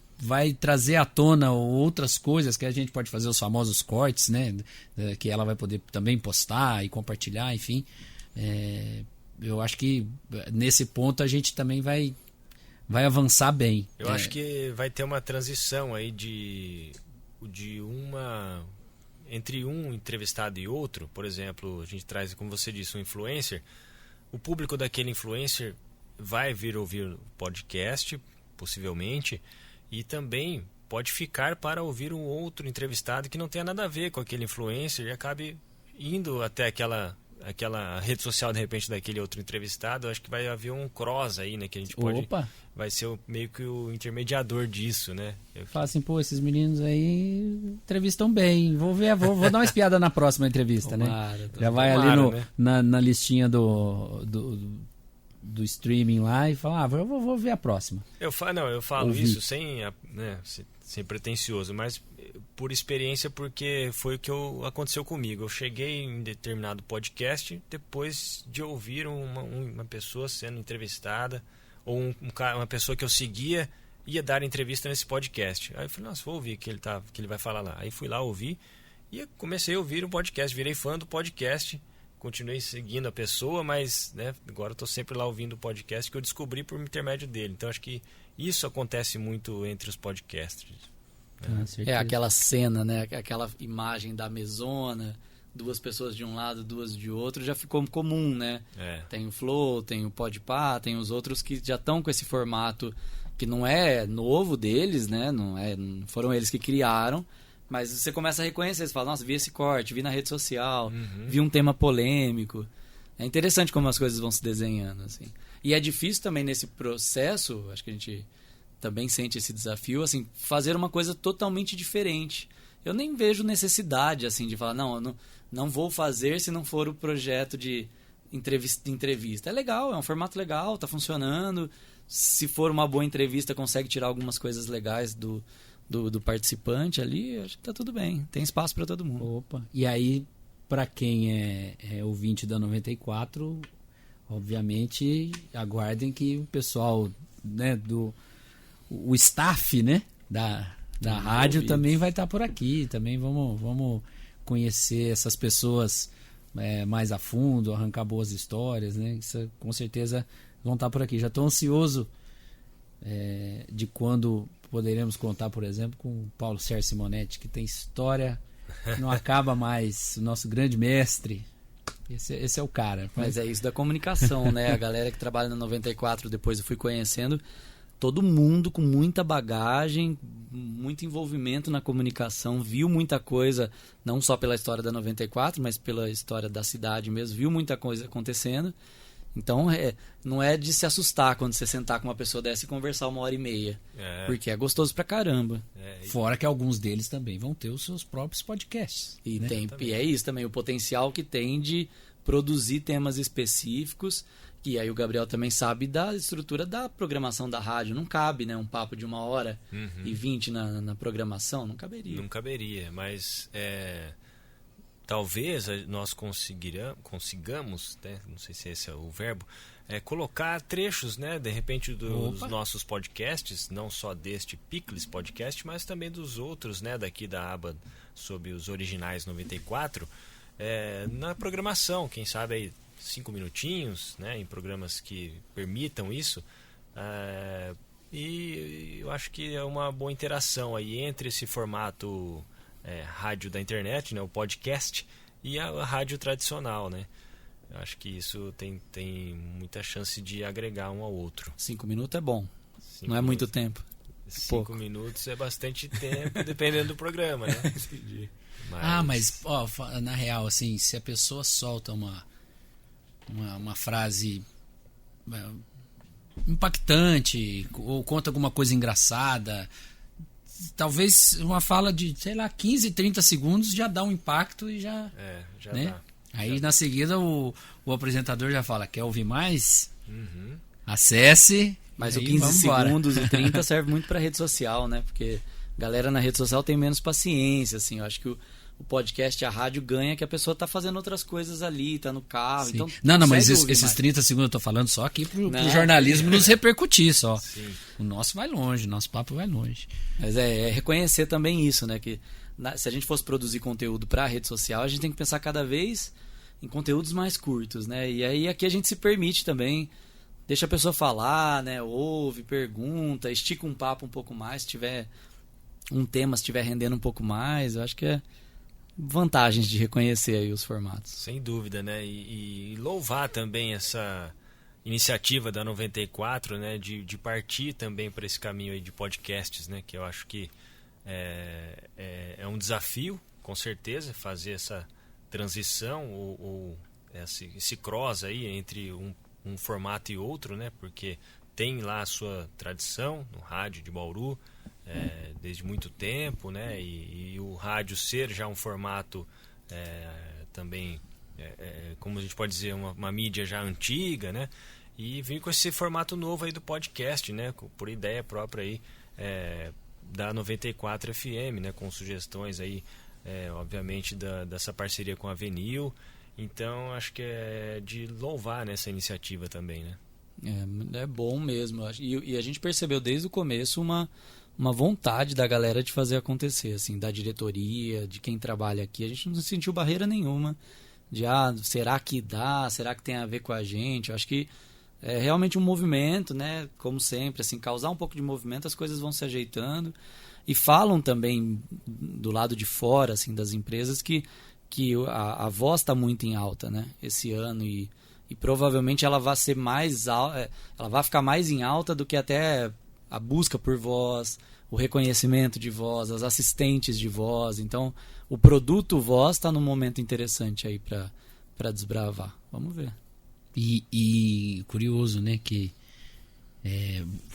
trazer à tona outras coisas que a gente pode fazer, os famosos cortes, né? Que ela vai poder também postar e compartilhar, enfim. Eu acho que nesse ponto a gente também vai avançar bem. Eu acho que vai ter uma transição aí entre um entrevistado e outro. Por exemplo, a gente traz, como você disse, um influencer. O público daquele influencer vai vir ouvir o podcast, possivelmente, e também pode ficar para ouvir um outro entrevistado que não tenha nada a ver com aquele influencer e acabe indo até aquela rede social, de repente, daquele outro entrevistado. Eu acho que vai haver um cross aí, né? Que a gente pode... Opa! Vai ser meio que o intermediador disso, né? Fala assim, pô, esses meninos aí entrevistam bem. Vou dar uma espiada na próxima entrevista, Tomara, né? Já vai ali na listinha do streaming lá e fala, eu vou ver a próxima. Eu falo isso sem pretencioso, mas por experiência, porque foi o que aconteceu comigo. Eu cheguei em determinado podcast depois de ouvir uma pessoa sendo entrevistada, ou uma pessoa que eu seguia ia dar entrevista nesse podcast. Aí eu falei, nossa, vou ouvir que ele vai falar lá. Aí fui lá ouvir e comecei a ouvir o podcast, virei fã do podcast. Continuei seguindo a pessoa, mas agora eu estou sempre lá ouvindo o podcast que eu descobri por intermédio dele. Então acho que isso acontece muito entre os podcasters. É aquela cena, né? Aquela imagem da mesona, duas pessoas de um lado, duas de outro, já ficou comum, né? Tem o Flow, tem o Podpah, tem os outros que já estão com esse formato que não é novo deles, né? Não foram eles que criaram. Mas você começa a reconhecer, você fala, nossa, vi esse corte, vi na rede social, vi um tema polêmico. É interessante como as coisas vão se desenhando, assim. E é difícil também nesse processo, acho que a gente também sente esse desafio, assim, fazer uma coisa totalmente diferente. Eu nem vejo necessidade, assim, de falar, não vou fazer se não for o projeto de entrevista. É legal, é um formato legal, tá funcionando. Se for uma boa entrevista, consegue tirar algumas coisas legais do participante ali, acho que tá tudo bem. Tem espaço para todo mundo. Opa. E aí, para quem é ouvinte da 94, obviamente, aguardem que o pessoal, né, o staff, né, da rádio também vai estar por aqui. Também vamos conhecer essas pessoas mais a fundo, arrancar boas histórias, né? Isso, com certeza vão estar por aqui. Já estou ansioso de quando poderemos contar, por exemplo, com o Paulo Sérgio Simonetti, que tem história que não acaba mais, o nosso grande mestre. Esse é o cara. Mas é isso da comunicação, né? A galera que trabalha na 94, depois eu fui conhecendo, todo mundo com muita bagagem, muito envolvimento na comunicação, viu muita coisa, não só pela história da 94, mas pela história da cidade mesmo, viu muita coisa acontecendo. Então, não é de se assustar quando você sentar com uma pessoa dessa e conversar 1h30. Porque é gostoso pra caramba. Fora que alguns deles também vão ter os seus próprios podcasts. E, né? e é isso também, o potencial que tem de produzir temas específicos. E aí o Gabriel também sabe da estrutura da programação da rádio. Não cabe, né, um papo de 1h20 na programação. Não caberia. Não caberia, mas... talvez nós consigamos, né, não sei se esse é o verbo, colocar trechos, né, de repente dos nossos podcasts, não só deste Picles Podcast, mas também dos outros, né, daqui da aba sobre os originais 94, na programação, quem sabe aí 5 minutinhos, né, em programas que permitam isso, e eu acho que é uma boa interação aí entre esse formato rádio da internet, né, o podcast, e a rádio tradicional, né? Eu acho que isso tem muita chance de agregar um ao outro. 5 minutos é bom, não é muito tempo. 5 minutos é bastante tempo, dependendo do programa, né? Entendi. Mas na real, assim, se a pessoa solta uma frase impactante ou conta alguma coisa engraçada, talvez uma fala de, sei lá, 15, 30 segundos já dá um impacto e já né? Dá. Aí na seguida o apresentador já fala, quer ouvir mais? Acesse. Mas o 15 segundos e 30 serve muito para rede social, né? Porque a galera na rede social tem menos paciência, assim. Eu acho que o podcast, a rádio ganha que a pessoa tá fazendo outras coisas ali, tá no carro. Então, não, mas esses 30 segundos eu tô falando só aqui pro jornalismo nos repercutir só. Sim. O nosso vai longe, o nosso papo vai longe. Mas é reconhecer também isso, né? Que se a gente fosse produzir conteúdo pra rede social, a gente tem que pensar cada vez em conteúdos mais curtos, né? E aí aqui a gente se permite também, deixa a pessoa falar, né? Ouve, pergunta, estica um papo um pouco mais, se tiver um tema, se estiver rendendo um pouco mais, eu acho que é vantagens de reconhecer aí os formatos. Sem dúvida, né? E louvar também essa iniciativa da 94, né? De partir também para esse caminho aí de podcasts, né? Que eu acho que é um desafio, com certeza, fazer essa transição ou esse cross aí entre um formato e outro, né? Porque tem lá a sua tradição no rádio de Bauru, desde muito tempo, né? E o rádio ser já um formato também, como a gente pode dizer, uma mídia já antiga, né? E vir com esse formato novo aí do podcast, né? Por ideia própria aí da 94 FM, né? Com sugestões aí, obviamente, dessa parceria com a Avenil. Então, acho que é de louvar nessa iniciativa também, né? É bom mesmo. E a gente percebeu desde o começo uma vontade da galera de fazer acontecer, assim, da diretoria, de quem trabalha aqui. A gente não sentiu barreira nenhuma de, será que dá? Será que tem a ver com a gente? Eu acho que é realmente um movimento, né? Como sempre, assim, causar um pouco de movimento, as coisas vão se ajeitando. E falam também do lado de fora, assim, das empresas que a voz está muito em alta, né? Esse ano e provavelmente ela vai ser ela vai ficar mais em alta do que até a busca por voz, o reconhecimento de voz, as assistentes de voz. Então, o produto voz está num momento interessante aí para desbravar. Vamos ver. E curioso, né, que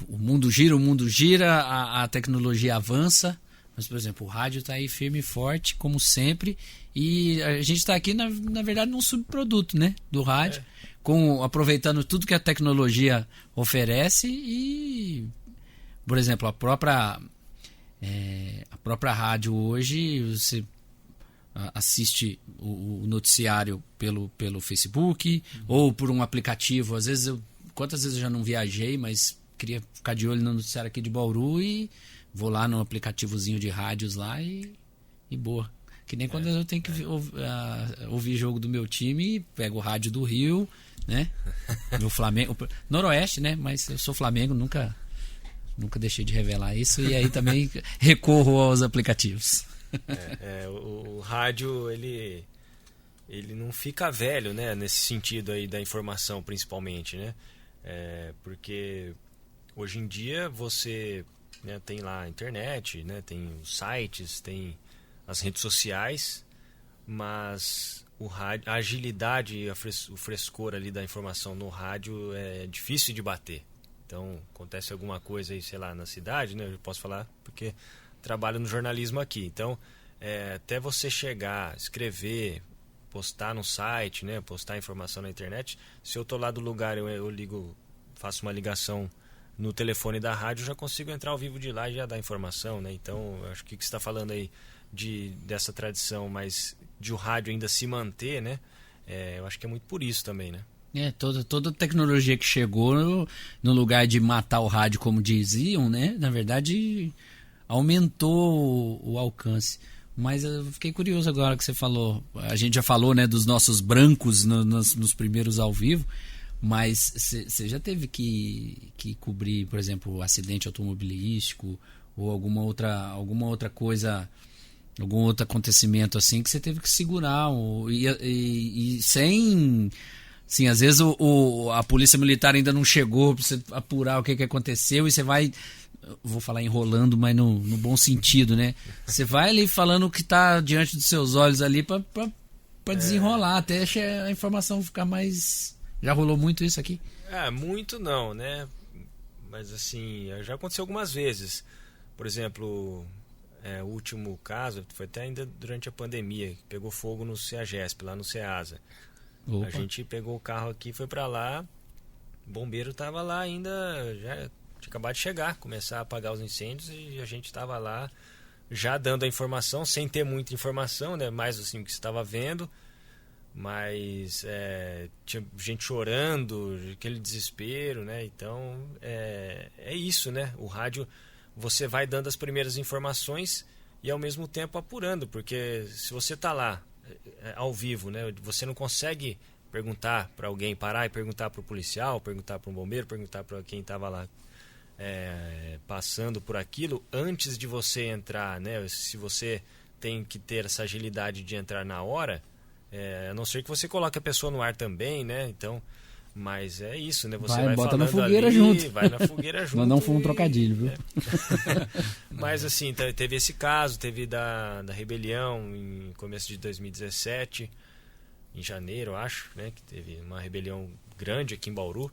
o mundo gira, a tecnologia avança, mas, por exemplo, o rádio está aí firme e forte, como sempre, e a gente está aqui, na verdade, num subproduto, né, do rádio, aproveitando tudo que a tecnologia oferece e, por exemplo, a própria rádio hoje, você assiste o noticiário pelo Facebook ou por um aplicativo. Às vezes quantas vezes eu já não viajei, mas queria ficar de olho no noticiário aqui de Bauru e vou lá no aplicativozinho de rádios lá e boa. Que nem quando eu tenho que ouvir jogo do meu time, pego o rádio do Rio, né? Meu Flamengo, Noroeste, né? Mas eu sou Flamengo, nunca deixei de revelar isso, e aí também recorro aos aplicativos. O rádio, ele não fica velho, né? Nesse sentido aí da informação, principalmente, né? Porque hoje em dia você, né, tem lá a internet, né? Tem os sites, tem as redes sociais, mas a agilidade e o frescor ali da informação no rádio é difícil de bater. Então, acontece alguma coisa aí, sei lá, na cidade, né? Eu posso falar porque trabalho no jornalismo aqui. Então, até você chegar, escrever, postar no site, né? Postar informação na internet. Se eu tô lá do lugar, eu ligo, faço uma ligação no telefone da rádio, já consigo entrar ao vivo de lá e já dar informação, né? Então, acho que o que você está falando aí dessa tradição, mas de o rádio ainda se manter, né? Eu acho que é muito por isso também, né? Toda tecnologia que chegou no lugar de matar o rádio, como diziam, né? Na verdade, aumentou o alcance. Mas eu fiquei curioso agora que você falou. A gente já falou, né, dos nossos brancos nos primeiros ao vivo, mas você já teve que cobrir, por exemplo, acidente automobilístico ou alguma outra coisa, algum outro acontecimento assim que você teve que segurar e sem... Sim, às vezes a polícia militar ainda não chegou para você apurar o que aconteceu e você vai, vou falar enrolando, mas no bom sentido, né? Você vai ali falando o que está diante dos seus olhos ali para desenrolar, até a informação ficar mais... Já rolou muito isso aqui? Muito não, né? Mas assim, já aconteceu algumas vezes. Por exemplo, o último caso foi até ainda durante a pandemia, que pegou fogo no CEAGESP, lá no CEASA. Opa. A gente pegou o carro aqui, foi pra lá, o bombeiro tava lá ainda, já tinha acabado de chegar, começar a apagar os incêndios, e a gente tava lá já dando a informação, sem ter muita informação, né? Mais assim o que você estava vendo, mas tinha gente chorando, aquele desespero, né? Então é isso, né? O rádio, você vai dando as primeiras informações e ao mesmo tempo apurando, porque se você tá lá ao vivo, né? Você não consegue perguntar para alguém, parar e perguntar para o policial, perguntar para um bombeiro, perguntar para quem estava lá passando por aquilo antes de você entrar, né? Se você tem que ter essa agilidade de entrar na hora, a não ser que você coloque a pessoa no ar também, né? Então, mas é isso, né? Você vai bota na falando fogueira ali, junto. vai na fogueira junto. Não foi um trocadilho, viu? Mas assim, teve esse caso, teve da rebelião em começo de 2017, em janeiro, eu acho, né? Que teve uma rebelião grande aqui em Bauru,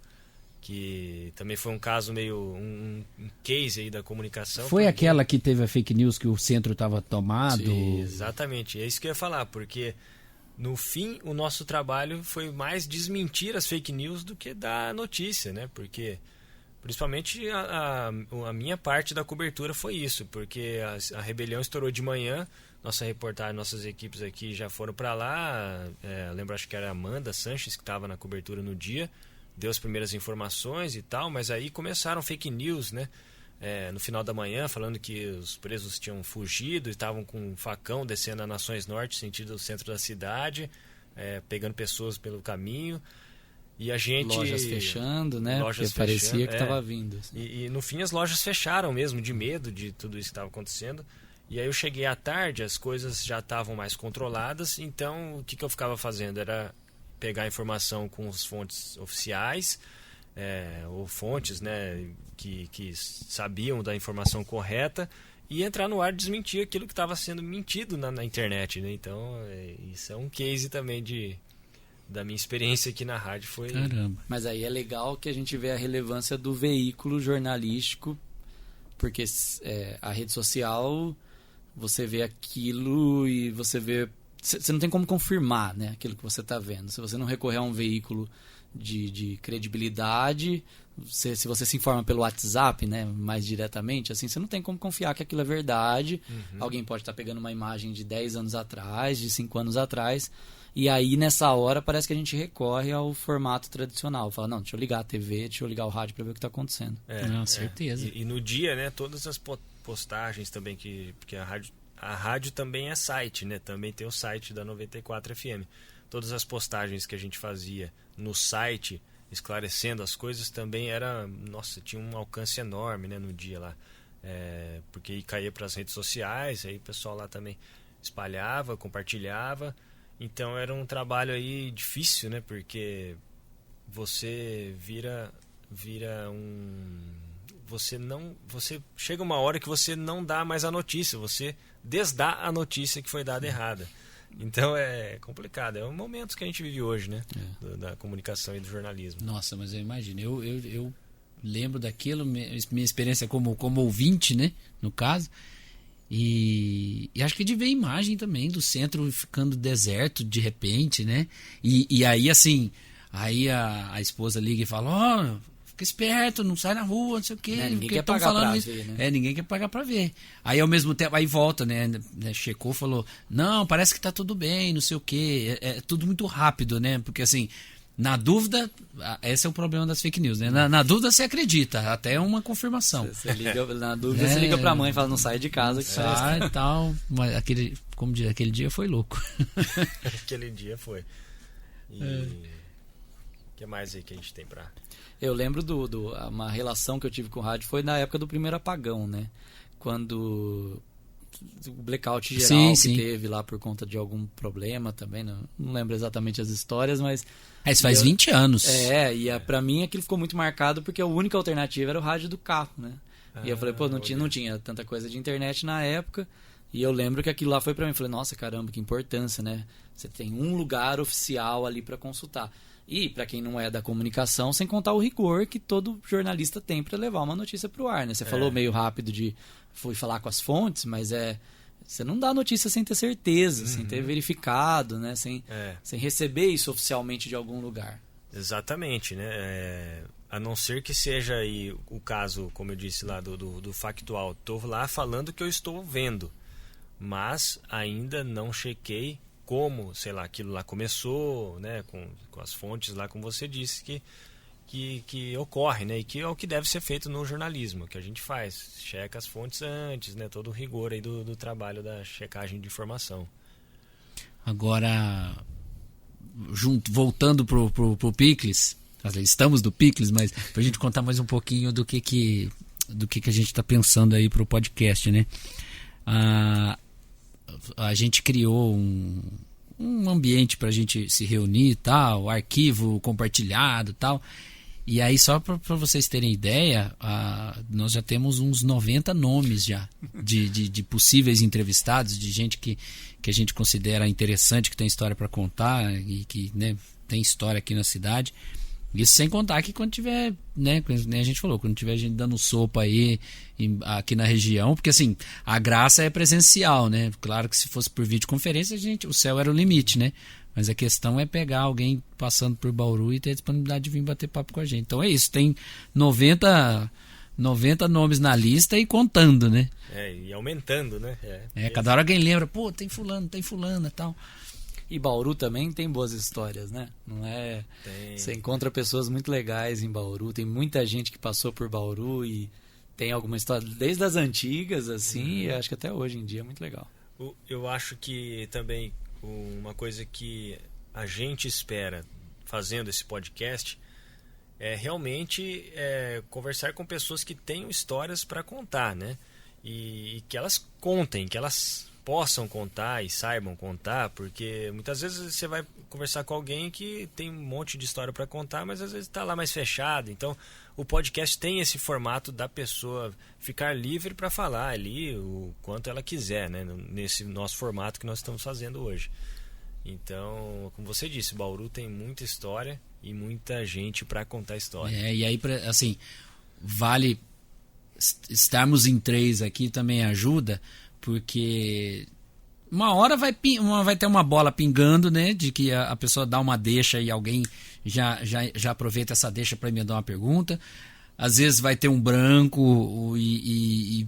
que também foi um caso meio um case aí da comunicação. Foi aquela que teve a fake news que o centro estava tomado? Sim, exatamente, é isso que eu ia falar, porque no fim, o nosso trabalho foi mais desmentir as fake news do que dar notícia, né? Porque, principalmente, a minha parte da cobertura foi isso, porque a rebelião estourou de manhã, nossa reportagem, nossas equipes aqui já foram para lá, lembro, acho que era a Amanda Sanches que estava na cobertura no dia, deu as primeiras informações e tal, mas aí começaram fake news, né? No final da manhã, falando que os presos tinham fugido e estavam com um facão descendo a Nações Norte, sentido centro da cidade, pegando pessoas pelo caminho. E a gente... Lojas fechando, né? Porque parecia que estava vindo. Assim. E no fim as lojas fecharam mesmo, de medo de tudo isso que estava acontecendo. E aí eu cheguei à tarde, as coisas já estavam mais controladas, então o que eu ficava fazendo era pegar a informação com as fontes oficiais, ou fontes, né, que sabiam da informação correta e entrar no ar e desmentir aquilo que estava sendo mentido na internet, né? Então isso é um case também da minha experiência aqui na rádio. Foi... Caramba. Mas aí é legal que a gente vê a relevância do veículo jornalístico, porque a rede social, você vê aquilo e você vê... Você não tem como confirmar, né, aquilo que você está vendo. Se você não recorrer a um veículo de credibilidade, se você se informa pelo WhatsApp, né, mais diretamente, assim, você não tem como confiar que aquilo é verdade. Uhum. Alguém pode estar pegando uma imagem de 10 anos atrás, de 5 anos atrás, e aí nessa hora parece que a gente recorre ao formato tradicional. Fala, não, deixa eu ligar a TV, deixa eu ligar o rádio para ver o que está acontecendo. Não, certeza. E no dia, né, todas as postagens também, porque a rádio também é site, né? Também tem o site da 94 FM. Todas as postagens que a gente fazia no site, esclarecendo as coisas, também tinha um alcance enorme, né, no dia lá. Porque caía para as redes sociais, aí o pessoal lá também espalhava, compartilhava. Então era um trabalho aí difícil, né? Porque você vira você chega uma hora que você não dá mais a notícia, você desdá a notícia que foi dada errada. Então é complicado. É um momento que a gente vive hoje, né? Da comunicação e do jornalismo. Nossa, mas eu imagino. Eu lembro daquilo, minha experiência como ouvinte, né? No caso. E acho que de ver a imagem também do centro ficando deserto de repente, né? E aí, assim, aí a esposa liga e fala: fica esperto, não sai na rua, não sei o quê. Ninguém quer pagar pra ver, né? Ninguém quer pagar pra ver. Aí ao mesmo tempo, aí volta, né? Checou, falou: não, parece que tá tudo bem, não sei o quê. É tudo muito rápido, né? Porque assim, na dúvida, esse é o problema das fake news, né? Na dúvida você acredita, até uma confirmação. Você liga, na dúvida você liga pra mãe e fala: não sai de casa. Que sai e tal. Mas como diz, aquele dia foi louco. Aquele dia foi. E o que mais aí que a gente tem pra... Eu lembro uma relação que eu tive com o rádio foi na época do primeiro apagão, né? Quando o blackout geral que teve lá por conta de algum problema também, não lembro exatamente as histórias, mas... Isso faz 20 anos. Pra mim aquilo ficou muito marcado porque a única alternativa era o rádio do carro, né? E eu falei, não tinha tanta coisa de internet na época, e eu lembro que aquilo lá foi pra mim, eu falei, nossa, caramba, que importância, né? Você tem um lugar oficial ali pra consultar. E para quem não é da comunicação, sem contar o rigor que todo jornalista tem para levar uma notícia para o ar, né? Você falou meio rápido fui falar com as fontes, mas você não dá notícia sem ter certeza, sem ter verificado, né? Sem receber isso oficialmente de algum lugar. Exatamente, né? A não ser que seja aí o caso, como eu disse lá, do factual. Estou lá falando o que eu estou vendo, mas ainda não chequei como, sei lá, aquilo lá começou, né, com as fontes lá, como você disse, que ocorre, né, e que é o que deve ser feito no jornalismo, que a gente faz, checa as fontes antes, né, todo o rigor aí do trabalho da checagem de informação. Agora, voltando pro Picles, estamos do Picles, mas pra gente contar mais um pouquinho do que a gente está pensando aí pro podcast, né? A gente criou um ambiente para a gente se reunir e tal, arquivo compartilhado e tal. E aí, só para vocês terem ideia, nós já temos uns 90 nomes já de possíveis entrevistados, de gente que a gente considera interessante, que tem história para contar e que, né, tem história aqui na cidade. Isso sem contar que quando tiver, né, a gente falou, quando tiver gente dando sopa aí aqui na região, porque assim, a graça é presencial, né? Claro que se fosse por videoconferência, o céu era o limite, né? Mas a questão é pegar alguém passando por Bauru e ter a disponibilidade de vir bater papo com a gente. Então é isso, tem 90 nomes na lista e contando, né? E aumentando, né? Cada hora alguém lembra, tem fulano e tal. E Bauru também tem boas histórias, né? Não é? Tem. Você encontra pessoas muito legais em Bauru, tem muita gente que passou por Bauru e tem alguma história desde as antigas, assim, e acho que até hoje em dia é muito legal. Eu acho que também uma coisa que a gente espera fazendo esse podcast é realmente conversar com pessoas que tenham histórias para contar, né? E que elas contem, que elas possam contar e saibam contar, porque muitas vezes você vai conversar com alguém que tem um monte de história para contar, mas às vezes está lá mais fechado. Então o podcast tem esse formato da pessoa ficar livre para falar ali o quanto ela quiser, né? Nesse nosso formato que nós estamos fazendo hoje. Então, como você disse, Bauru tem muita história e muita gente para contar história. E aí, assim, vale estarmos em 3 aqui também ajuda, porque uma hora vai ter uma bola pingando, né? De que a pessoa dá uma deixa e alguém já aproveita essa deixa para emendar uma pergunta. Às vezes vai ter um branco e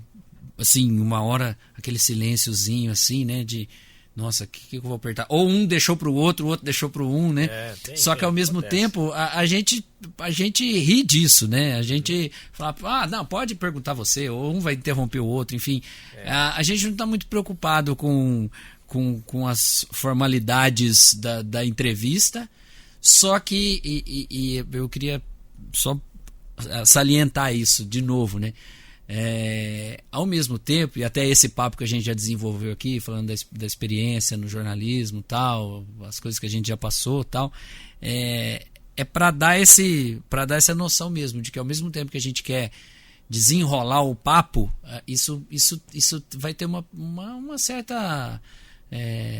assim, uma hora aquele silênciozinho assim, né? De nossa, o que eu vou apertar? Ou um deixou pro outro, o outro deixou pro um, né? Só que ao mesmo tempo a gente ri disso, né? A gente fala, não, pode perguntar você, ou um vai interromper o outro, enfim. A gente não está muito preocupado com as formalidades da entrevista, só que e eu queria só salientar isso de novo, né? Ao mesmo tempo, e até esse papo que a gente já desenvolveu aqui, falando da experiência no jornalismo, tal, as coisas que a gente já passou, tal, para dar essa noção mesmo de que ao mesmo tempo que a gente quer desenrolar o papo, isso vai ter uma certa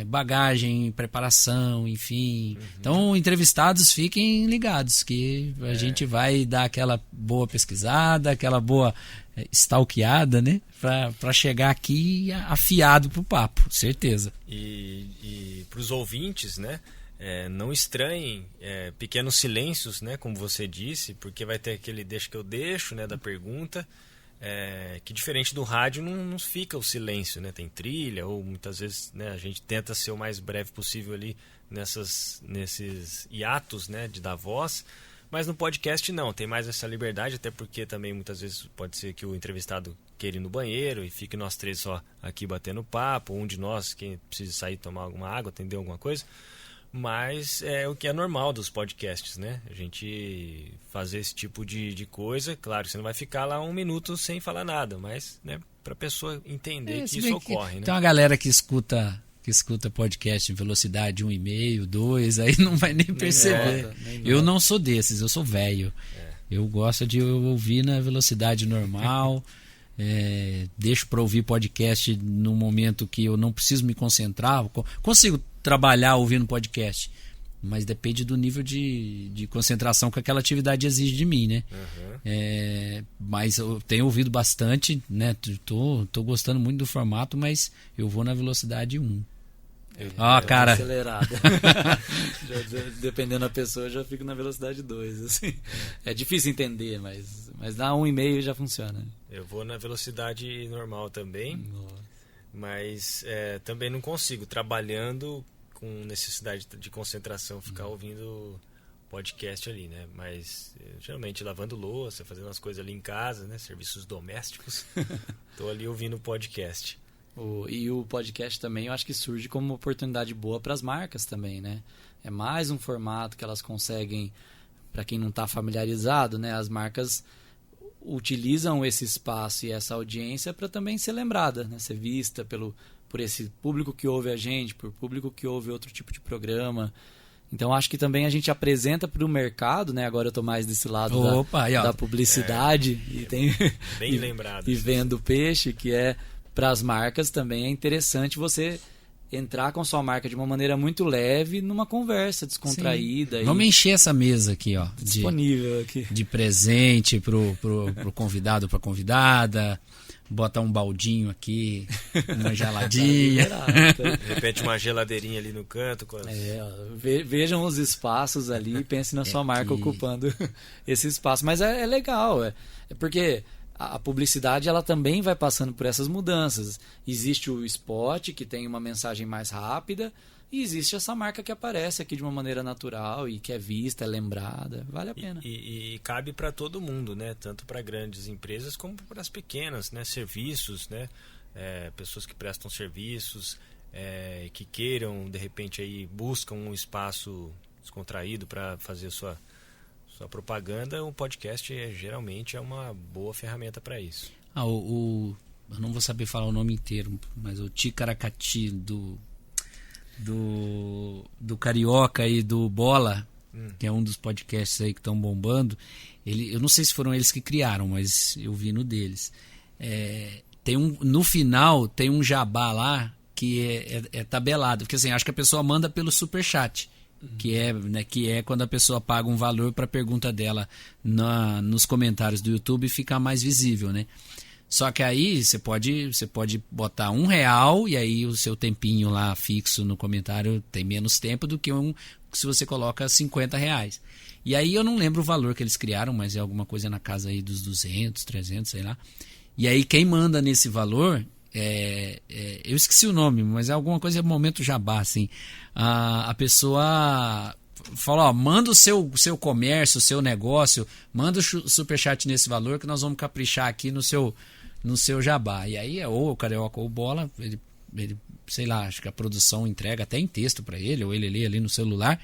bagagem, preparação, enfim. Então, entrevistados, fiquem ligados que a gente vai dar aquela boa pesquisada, aquela boa stalkeada, né? Para chegar aqui afiado pro papo, certeza. E para os ouvintes, né? Não estranhem pequenos silêncios, né? Como você disse, porque vai ter aquele deixa que eu deixo, né? Da pergunta. Que diferente do rádio não fica o silêncio, né? Tem trilha, ou muitas vezes, né, a gente tenta ser o mais breve possível ali nesses hiatos, né, de dar voz, mas no podcast não, tem mais essa liberdade, até porque também muitas vezes pode ser que o entrevistado queira ir no banheiro e fique nós três só aqui batendo papo, um de nós que precisa sair tomar alguma água, atender alguma coisa. Mas é o que é normal dos podcasts, né? A gente fazer esse tipo de coisa. Claro, você não vai ficar lá 1 minuto sem falar nada, mas, né, para a pessoa entender que isso ocorre, né? Tem uma galera que escuta podcast em velocidade 1,5, 2, aí não vai nem perceber. Eu não sou desses, eu sou velho. Eu gosto de ouvir na velocidade normal. Deixo para ouvir podcast no momento que eu não preciso me concentrar. Consigo trabalhar ouvindo podcast, mas depende do nível de concentração que aquela atividade exige de mim, né? Mas eu tenho ouvido bastante, né? Tô gostando muito do formato, mas eu vou na velocidade 1. Cara. Acelerada. Dependendo da pessoa, eu já fico na velocidade 2. Assim. É difícil entender, mas na 1,5 já funciona. Eu vou na velocidade normal também. Nossa. Mas também não consigo, trabalhando com necessidade de concentração, ficar ouvindo podcast ali, né? Mas geralmente lavando louça, fazendo as coisas ali em casa, né? Serviços domésticos, tô ali ouvindo podcast. E o podcast também eu acho que surge como uma oportunidade boa para as marcas também, né? É mais um formato que elas conseguem, para quem não está familiarizado, né? As marcas utilizam esse espaço e essa audiência para também ser lembrada, né? Ser vista por esse público que ouve a gente, por público que ouve outro tipo de programa. Então acho que também a gente apresenta para o mercado, né? Agora eu estou mais desse lado da publicidade e tem bem lembrado. E vendo peixe, que para as marcas também é interessante você entrar com sua marca de uma maneira muito leve numa conversa descontraída. Vamos encher essa mesa aqui, ó. Disponível aqui. De presente pro convidado, pra convidada. Bota um baldinho aqui, uma geladinha. De repente uma geladeirinha ali no canto. Vejam os espaços ali e pensem na sua marca ocupando esse espaço. Mas é legal, é porque a publicidade ela também vai passando por essas mudanças. Existe o spot, que tem uma mensagem mais rápida, e existe essa marca que aparece aqui de uma maneira natural e que é vista, é lembrada. Vale a pena. E cabe para todo mundo, né? Tanto para grandes empresas como para as pequenas, né? Serviços, né? Pessoas que prestam serviços, que queiram, de repente, aí buscam um espaço descontraído para fazer sua propaganda. O podcast geralmente é uma boa ferramenta para isso. Eu não vou saber falar o nome inteiro, mas o Ticaracati do Carioca e do Bola, que é um dos podcasts aí que estão bombando, eu não sei se foram eles que criaram, mas eu vi no deles. No final tem um jabá lá que é tabelado, porque assim, acho que a pessoa manda pelo superchat. Que é quando a pessoa paga um valor para a pergunta dela nos comentários do YouTube ficar mais visível, né? Só que aí você pode botar R$1 e aí o seu tempinho lá fixo no comentário tem menos tempo do que se você coloca R$50. E aí eu não lembro o valor que eles criaram, mas é alguma coisa na casa aí dos 200, 300, sei lá. E aí quem manda nesse valor... eu esqueci o nome, mas é alguma coisa, momento jabá, assim. A pessoa fala, manda o seu comércio, o seu negócio, manda o superchat nesse valor que nós vamos caprichar aqui no seu jabá. E aí ou o Carioca ou o Bola, ele sei lá, acho que a produção entrega até em texto para ele, ou ele lê ali no celular.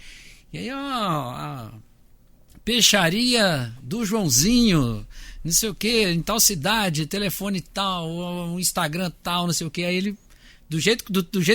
E aí, a peixaria do Joãozinho, não sei o que, em tal cidade, telefone tal, o Instagram tal, não sei o que. Aí ele, do jeito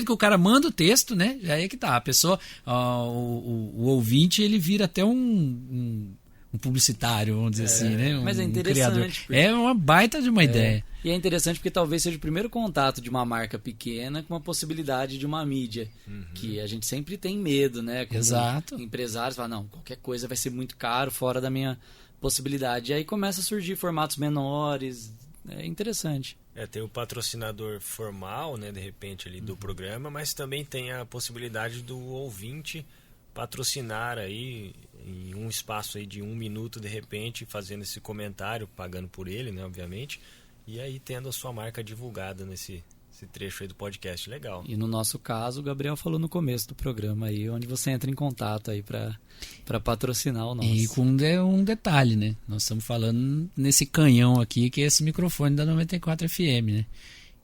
que o cara manda o texto, né? Já é que tá. A pessoa, o ouvinte, ele vira até um publicitário, vamos dizer assim, né? Mas é Um interessante, criador. porque- É uma baita de uma ideia. E é interessante porque talvez seja o primeiro contato de uma marca pequena com a possibilidade de uma mídia. Que a gente sempre tem medo, né? Como Exato. empresários falam, não, qualquer coisa vai ser muito caro, fora da minha possibilidade. E aí começa a surgir formatos menores. É interessante. Tem o patrocinador formal, né, de repente, ali do programa, mas também tem a possibilidade do ouvinte patrocinar aí em um espaço aí de 1 minuto, de repente, fazendo esse comentário, pagando por ele, né, obviamente, e aí tendo a sua marca divulgada nesse trecho aí do podcast. Legal. E no nosso caso, o Gabriel falou no começo do programa aí, onde você entra em contato aí para patrocinar o nosso. E com um detalhe, né? Nós estamos falando nesse canhão aqui, que é esse microfone da 94 FM, né?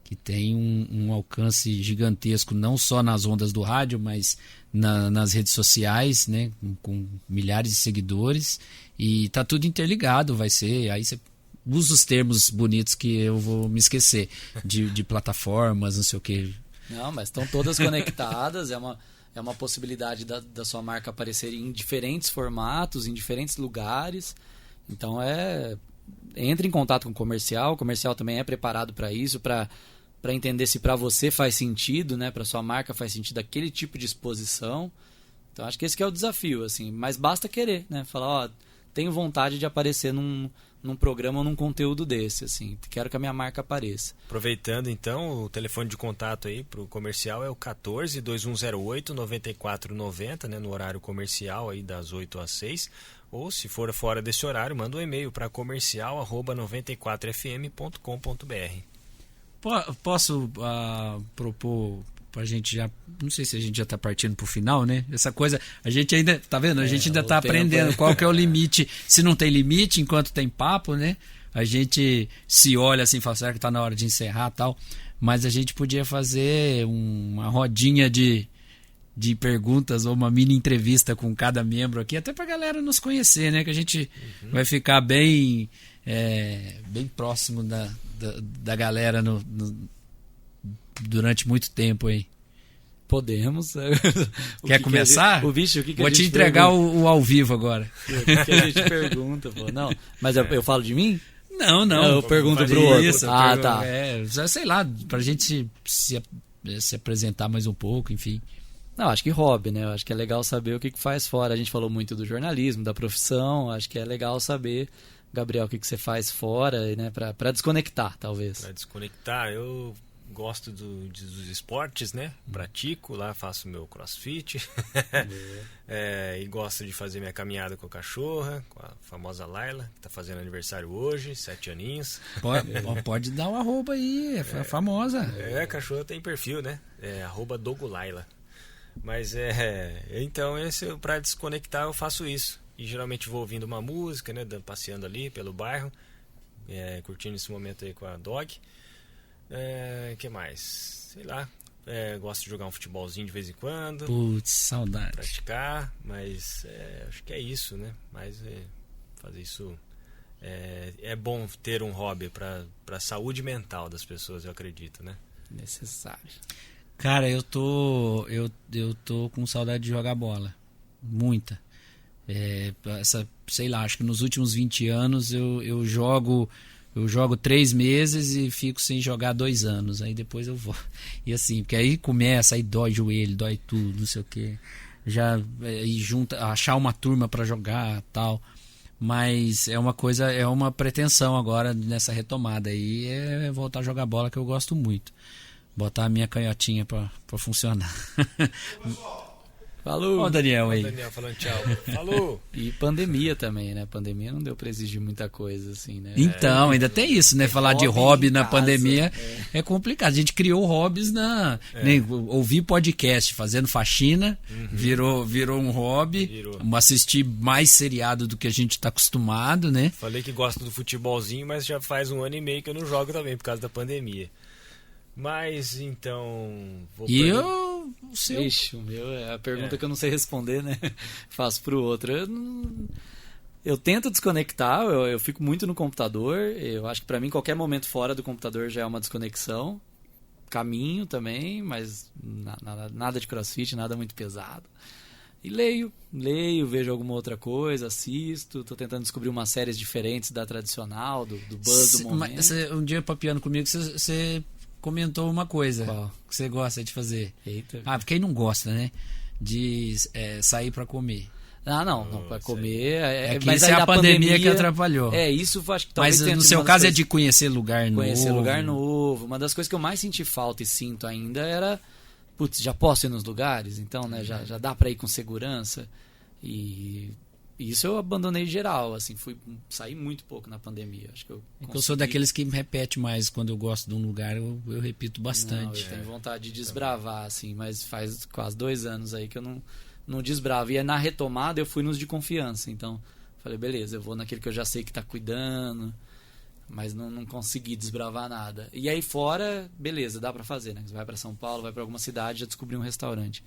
Que tem um alcance gigantesco, não só nas ondas do rádio, mas nas redes sociais, né? Com milhares de seguidores. E tá tudo interligado, vai ser... Aí você usa os termos bonitos que eu vou me esquecer, de plataformas, não sei o que. Não, mas estão todas conectadas, é uma possibilidade da sua marca aparecer em diferentes formatos, em diferentes lugares. Então entre em contato com o comercial também é preparado para isso, para entender se para você faz sentido, né, para sua marca faz sentido aquele tipo de exposição. Então acho que esse que é o desafio, assim, mas basta querer, né, falar, ó, tenho vontade de aparecer num programa ou num conteúdo desse, assim, quero que a minha marca apareça. Aproveitando então, o telefone de contato aí para o comercial é o 14-2108-9490, né, no horário comercial aí das 8 às 6, ou se for fora desse horário, manda um e-mail para comercial@94fm.com.br. Posso propor pra gente já... Não sei se a gente já tá partindo pro final, né? Essa coisa, a gente ainda... Tá vendo? A gente ainda tá aprendendo qual que é o limite. Se não tem limite, enquanto tem papo, né? A gente se olha assim e fala, será que tá na hora de encerrar e tal? Mas a gente podia fazer uma rodinha de perguntas ou uma mini entrevista com cada membro aqui, até pra galera nos conhecer, né? Que a gente vai ficar bem próximo da galera durante muito tempo aí. Podemos. Quer começar? O que Vou a gente te entregar pergunta? o ao vivo agora. O que a gente pergunta, pô? Não, mas eu falo de mim? Não. Eu pergunto pro outro. Isso, Tá. Sei lá, pra gente se apresentar mais um pouco, enfim. Não, acho que hobby, né? Eu acho que é legal saber o que faz fora. A gente falou muito do jornalismo, da profissão. Acho que é legal saber, Gabriel, o que você faz fora, né? Pra desconectar, talvez. Para desconectar, eu gosto dos esportes, né? Pratico lá, faço meu crossfit. E gosto de fazer minha caminhada com a cachorra, com a famosa Laila, que tá fazendo aniversário hoje, 7 aninhos. Pode dar um arroba aí, é famosa. A cachorra tem perfil, né? @Dogolaila. Mas então para desconectar eu faço isso. E geralmente vou ouvindo uma música, né? Passeando ali pelo bairro, curtindo esse momento aí com a dog. Que mais? Sei lá. Gosto de jogar um futebolzinho de vez em quando. Putz, saudade. Praticar, mas acho que é isso, né? Mas fazer isso é bom ter um hobby para a saúde mental das pessoas, eu acredito, né? Necessário. Cara, eu tô com saudade de jogar bola. Muita. Sei lá, acho que nos últimos 20 anos eu jogo 3 meses e fico sem jogar 2 anos. Aí depois eu vou. E assim, porque aí começa, aí dói joelho, dói tudo, não sei o que. E junta, achar uma turma pra jogar tal. Mas é uma pretensão agora nessa retomada aí, é voltar a jogar bola, que eu gosto muito. Botar a minha canhotinha pra funcionar. Falou! Ó o Daniel aí. Ó o Daniel falando tchau. Falou! E pandemia também, né? Pandemia não deu pra exigir muita coisa, assim, né? Então, ainda tem isso, né? Falar de hobby na casa, pandemia é complicado. A gente criou hobbies ouvir podcast fazendo faxina, virou um hobby. Assistir mais seriado do que a gente tá acostumado, né? Falei que gosto do futebolzinho, mas já faz 1 ano e meio que eu não jogo também por causa da pandemia. Mas então. O seu? Ixi, o meu é a pergunta que eu não sei responder, né? Faço pro outro. Eu tento desconectar, eu fico muito no computador. Eu acho que pra mim qualquer momento fora do computador já é uma desconexão. Caminho também, mas nada de crossfit, nada muito pesado. E leio, vejo alguma outra coisa, assisto, tô tentando descobrir umas séries diferentes da tradicional, do buzz do momento. Mas um dia papeando comigo, você comentou uma coisa. Qual? Que você gosta de fazer. Eita. Porque quem não gosta, né? De sair pra comer. Não, pra comer. Que mas isso é aí a pandemia que atrapalhou. Isso acho que talvez Mas tenha no sido seu uma das caso coisas- é de conhecer lugar novo. Conhecer lugar novo. Uma das coisas que eu mais senti falta e sinto ainda era, putz, já posso ir nos lugares? Então, né, já dá pra ir com segurança. E isso eu abandonei geral, assim, saí muito pouco na pandemia. Acho que eu Eu sou daqueles que repete mais quando eu gosto de um lugar, eu repito Não, bastante. eu tenho vontade de desbravar, assim, mas faz quase 2 anos aí que eu não desbravo. E na retomada eu fui nos de confiança, então falei, beleza, eu vou naquele que eu já sei que tá cuidando, mas não consegui desbravar nada. E aí fora, beleza, dá pra fazer, né? Você vai pra São Paulo, vai pra alguma cidade, já descobri um restaurante.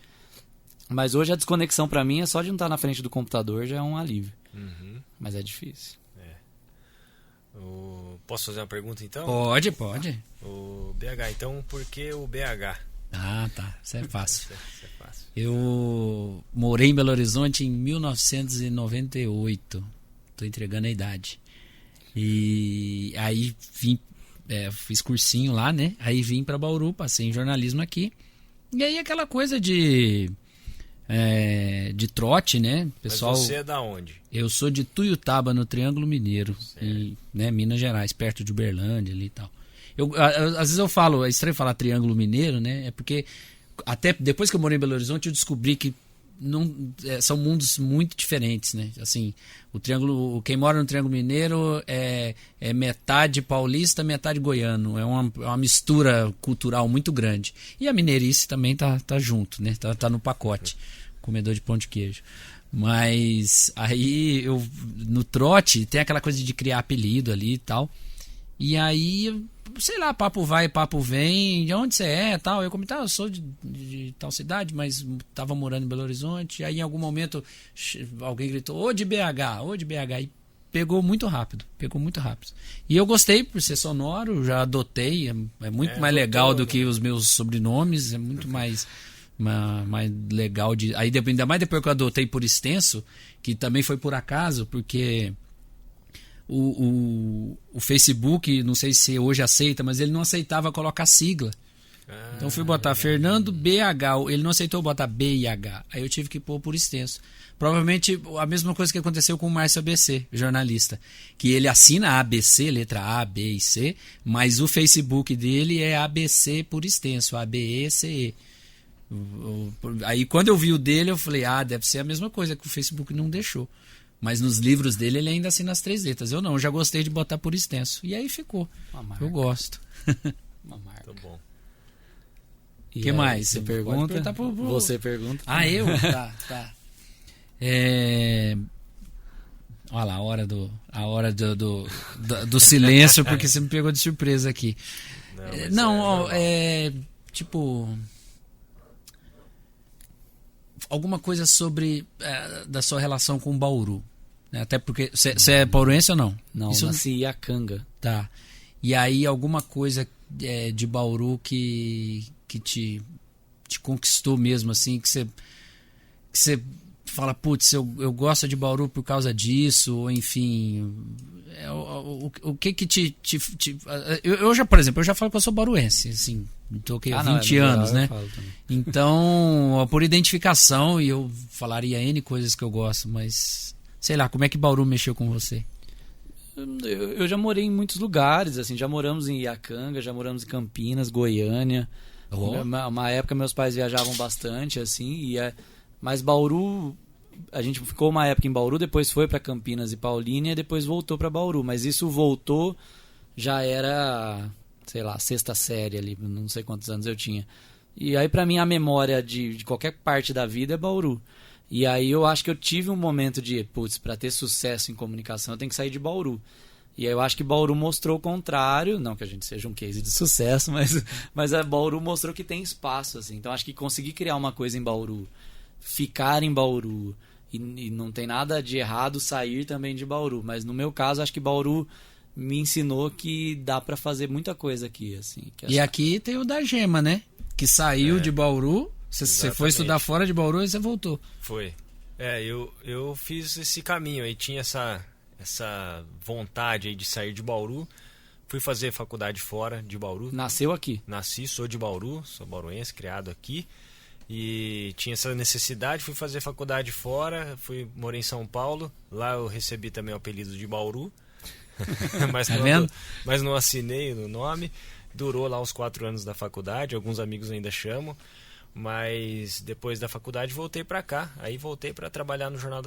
Mas hoje a desconexão pra mim é só de não estar na frente do computador, já é um alívio. Uhum. Mas é difícil. Posso fazer uma pergunta então? Pode. O BH, então por que o BH? Tá. Isso é fácil. Isso é fácil. Eu morei em Belo Horizonte em 1998. Tô entregando a idade. E aí fiz cursinho lá, né? Aí vim pra Bauru, passei em jornalismo aqui. E aí aquela coisa de trote, né? Pessoal, Mas você é da onde? eu sou de Tuiutaba, no Triângulo Mineiro, né, Minas Gerais, perto de Uberlândia ali e tal. Às vezes eu falo, é estranho falar Triângulo Mineiro, né? É porque até depois que eu morei em Belo Horizonte eu descobri que são mundos muito diferentes, né? Assim, quem mora no Triângulo Mineiro é metade paulista, metade goiano. É uma mistura cultural muito grande. E a mineirice também tá junto, né? Tá no pacote. Comedor de pão de queijo. Mas aí no trote tem aquela coisa de criar apelido ali e tal. E aí, sei lá, papo vai, papo vem, de onde você é, tal. Eu comentava, eu sou de tal cidade, mas tava morando em Belo Horizonte. Aí em algum momento alguém gritou, ô de BH, e pegou muito rápido. E eu gostei por ser sonoro, já adotei, é muito mais legal do que os meus sobrenomes, é muito mais legal de. Aí ainda mais depois que eu adotei por extenso, que também foi por acaso, porque o Facebook, não sei se hoje aceita, mas ele não aceitava colocar sigla. Então eu fui botar Fernando BH, ele não aceitou botar BIH. Aí eu tive que pôr por extenso. Provavelmente a mesma coisa que aconteceu com o Márcio ABC, jornalista, que ele assina ABC, letra A, B e C, mas o Facebook dele é ABC por extenso, ABECE. Aí quando eu vi o dele, eu falei, deve ser a mesma coisa que o Facebook não deixou. Mas nos livros dele ele ainda assina as 3 letras. Eu não, eu já gostei de botar por extenso. E aí ficou. Eu gosto. Uma marca. Muito bom. O que mais? Você Pode pergunta? perguntar Você pergunta? Eu? Tá. Olha lá, a hora do silêncio, porque você me pegou de surpresa aqui. Tipo, alguma coisa sobre da sua relação com Bauru, né? Até porque você é bauruense ou não? Não, nasci em Iacanga. Tá. E aí alguma coisa de Bauru que te conquistou mesmo, assim, que você fala, putz, eu gosto de Bauru por causa disso, ou enfim, o que te eu já, por exemplo, eu já falo que eu sou bauruense, assim, tô aqui há 20 anos, né? Então, por identificação, e eu falaria N coisas que eu gosto, mas sei lá, como é que Bauru mexeu com você? Eu já morei em muitos lugares, assim, já moramos em Iacanga, já moramos em Campinas, Goiânia. Uma época meus pais viajavam bastante, assim, mas Bauru, a gente ficou uma época em Bauru, depois foi para Campinas e Paulínia, e depois voltou para Bauru, mas isso voltou, já era, sei lá, 6ª série ali, não sei quantos anos eu tinha. E aí pra mim a memória de qualquer parte da vida é Bauru. E aí eu acho que eu tive um momento de, putz, para ter sucesso em comunicação eu tenho que sair de Bauru. E aí eu acho que Bauru mostrou o contrário, não que a gente seja um case de sucesso, mas a Bauru mostrou que tem espaço, assim. Então acho que conseguir criar uma coisa em Bauru, ficar em Bauru, e não tem nada de errado sair também de Bauru, mas no meu caso acho que Bauru me ensinou que dá para fazer muita coisa aqui, assim. E aqui tem o da Gema, né? Que saiu de Bauru, você foi estudar fora de Bauru e você voltou. Foi. Eu fiz esse caminho aí, tinha essa vontade aí de sair de Bauru. Fui fazer faculdade fora de Bauru. Nasceu aqui? Nasci, sou de Bauru, sou bauruense, criado aqui. E tinha essa necessidade, fui fazer faculdade fora, morei em São Paulo. Lá eu recebi também o apelido de Bauru. mas não assinei o nome. Durou lá os 4 anos da faculdade, alguns amigos ainda chamam. Mas depois da faculdade voltei pra cá. Aí voltei pra trabalhar no jornal.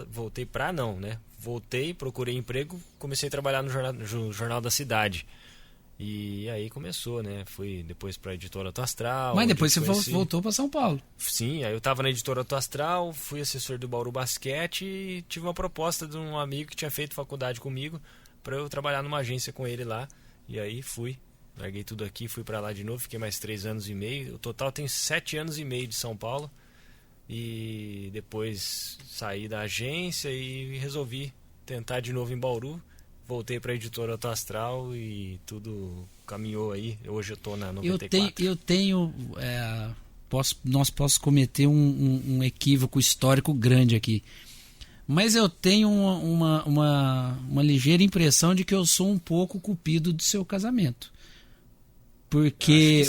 Voltei, procurei emprego, comecei a trabalhar no jornal da cidade. E aí começou, né? Fui depois pra editora Auto Astral. Mas depois você voltou pra São Paulo. Sim, aí eu tava na editora Auto Astral, fui assessor do Bauru Basquete e tive uma proposta de um amigo que tinha feito faculdade comigo pra eu trabalhar numa agência com ele lá. E aí fui. Larguei tudo aqui, fui pra lá de novo, fiquei mais 3 anos e meio. O total tem 7 anos e meio de São Paulo. E depois saí da agência e resolvi tentar de novo em Bauru. Voltei pra editora Auto Astral e tudo caminhou aí. Hoje eu tô na 94. Eu tenho nós posso cometer um equívoco histórico grande aqui. Mas eu tenho uma ligeira impressão de que eu sou um pouco culpido do seu casamento. Porque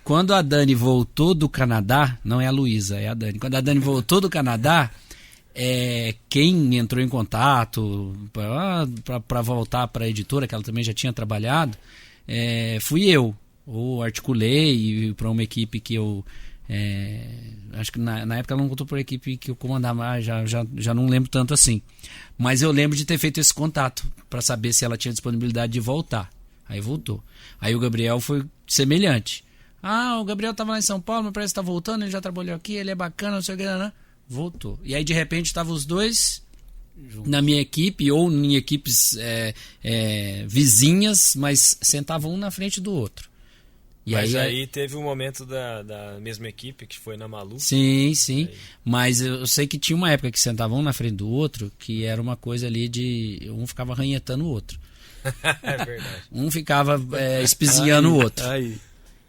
quando a Dani voltou do Canadá, não é a Luísa, é a Dani. Quando a Dani voltou do Canadá, quem entrou em contato para voltar para a editora, que ela também já tinha trabalhado, fui eu. Eu articulei para uma equipe que eu... acho que na época ela não contou por equipe que eu comandava, já não lembro tanto assim. Mas eu lembro de ter feito esse contato para saber se ela tinha disponibilidade de voltar. Aí voltou. Aí o Gabriel foi semelhante. O Gabriel estava lá em São Paulo, mas parece que está voltando, ele já trabalhou aqui, ele é bacana, não sei o que, né? Voltou. E aí de repente estavam os dois juntos na minha equipe, ou em equipes vizinhas, mas sentavam um na frente do outro. Mas aí teve um momento da mesma equipe, que foi na Malu. Sim. Aí. Mas eu sei que tinha uma época que sentavam um na frente do outro, que era uma coisa ali de... Um ficava ranhetando o outro. É verdade. Um ficava espizinhando o outro. Aí.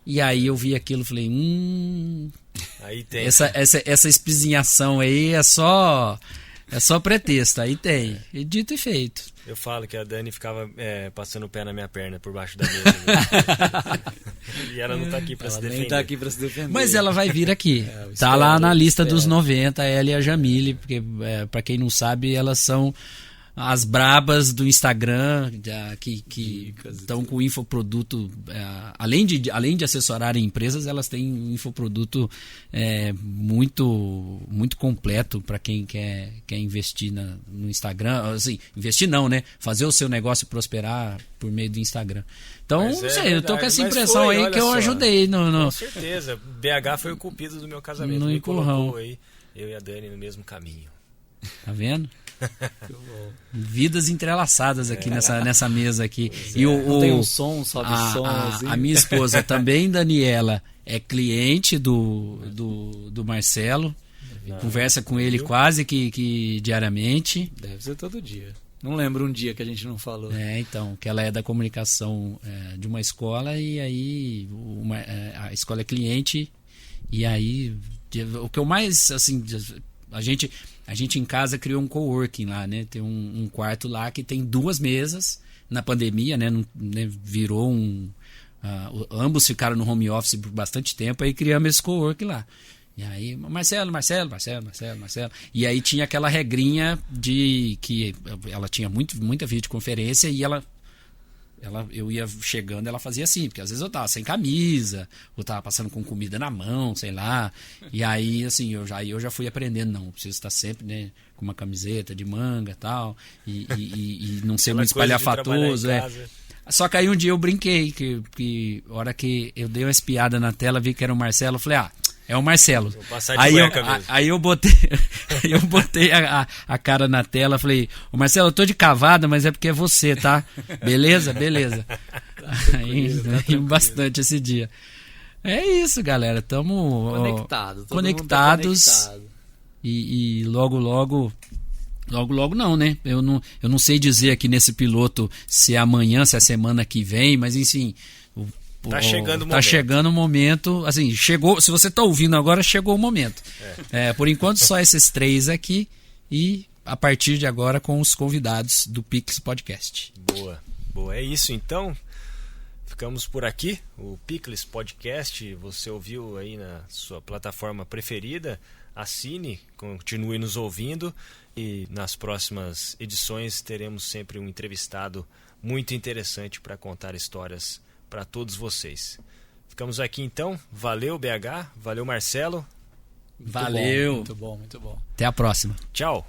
E aí eu vi aquilo e falei... Aí tem. Essa espizinhação aí é só pretexto. Aí tem. E dito e feito. Eu falo que a Dani ficava passando o pé na minha perna por baixo da mesa. E ela não tá aqui pra se defender. Nem tá aqui pra se defender. Mas ela vai vir aqui. Tá lá na lista dos 90, ela e a Jamile, porque pra quem não sabe, elas são as brabas do Instagram, que estão com infoproduto, além de assessorarem empresas, elas têm um infoproduto muito, muito completo para quem quer investir no Instagram. Assim, investir não, né? Fazer o seu negócio prosperar por meio do Instagram. Então, não sei, verdade. Eu tô com essa impressão aí que eu ajudei. Com certeza. BH foi o culpido do meu casamento. No empurrão. Aí, eu e a Dani no mesmo caminho. Tá vendo? Vidas entrelaçadas aqui nessa mesa aqui. E tem um som, sobe som. Assim. A minha esposa também, Daniela, é cliente do Marcelo. Conversa com ele quase que diariamente. Deve ser todo dia. Não lembro um dia que a gente não falou. Então, que ela é da comunicação de uma escola, e aí a escola é cliente, e aí o que eu mais, assim, a gente em casa criou um coworking lá, né? Tem um quarto lá que tem 2 mesas. Na pandemia, né? Virou ambos ficaram no home office por bastante tempo, aí criamos esse coworking lá. E aí, Marcelo. E aí tinha aquela regrinha de que ela tinha muita videoconferência, e eu ia chegando, ela fazia assim, porque às vezes eu tava sem camisa, ou tava passando com comida na mão, sei lá. E aí, assim, eu já fui aprendendo, não, preciso estar sempre, né, com uma camiseta de manga tal, e não ser muito espalhafatoso. Só que aí um dia eu brinquei, que a hora que eu dei uma espiada na tela, vi que era o Marcelo, eu falei, é o Marcelo. Aí eu botei a cara na tela, falei, ô Marcelo, eu tô de cavada, mas é porque é você, tá? Beleza? Aí rimos bastante esse dia. É isso, galera. Estamos conectados. E logo não, né? Eu não sei dizer aqui nesse piloto se é amanhã, se é semana que vem, mas enfim, Tá chegando o momento. Tá chegando o momento. Assim, chegou. Se você tá ouvindo agora, chegou o momento. Por enquanto, só esses 3 aqui. E a partir de agora, com os convidados do Pix Podcast. Boa. É isso então. Ficamos por aqui. O Picles Podcast. Você ouviu aí na sua plataforma preferida. Assine, continue nos ouvindo. E nas próximas edições teremos sempre um entrevistado muito interessante para contar histórias para todos vocês. Ficamos aqui então. Valeu, BH. Valeu, Marcelo. Valeu. Muito bom. Até a próxima. Tchau.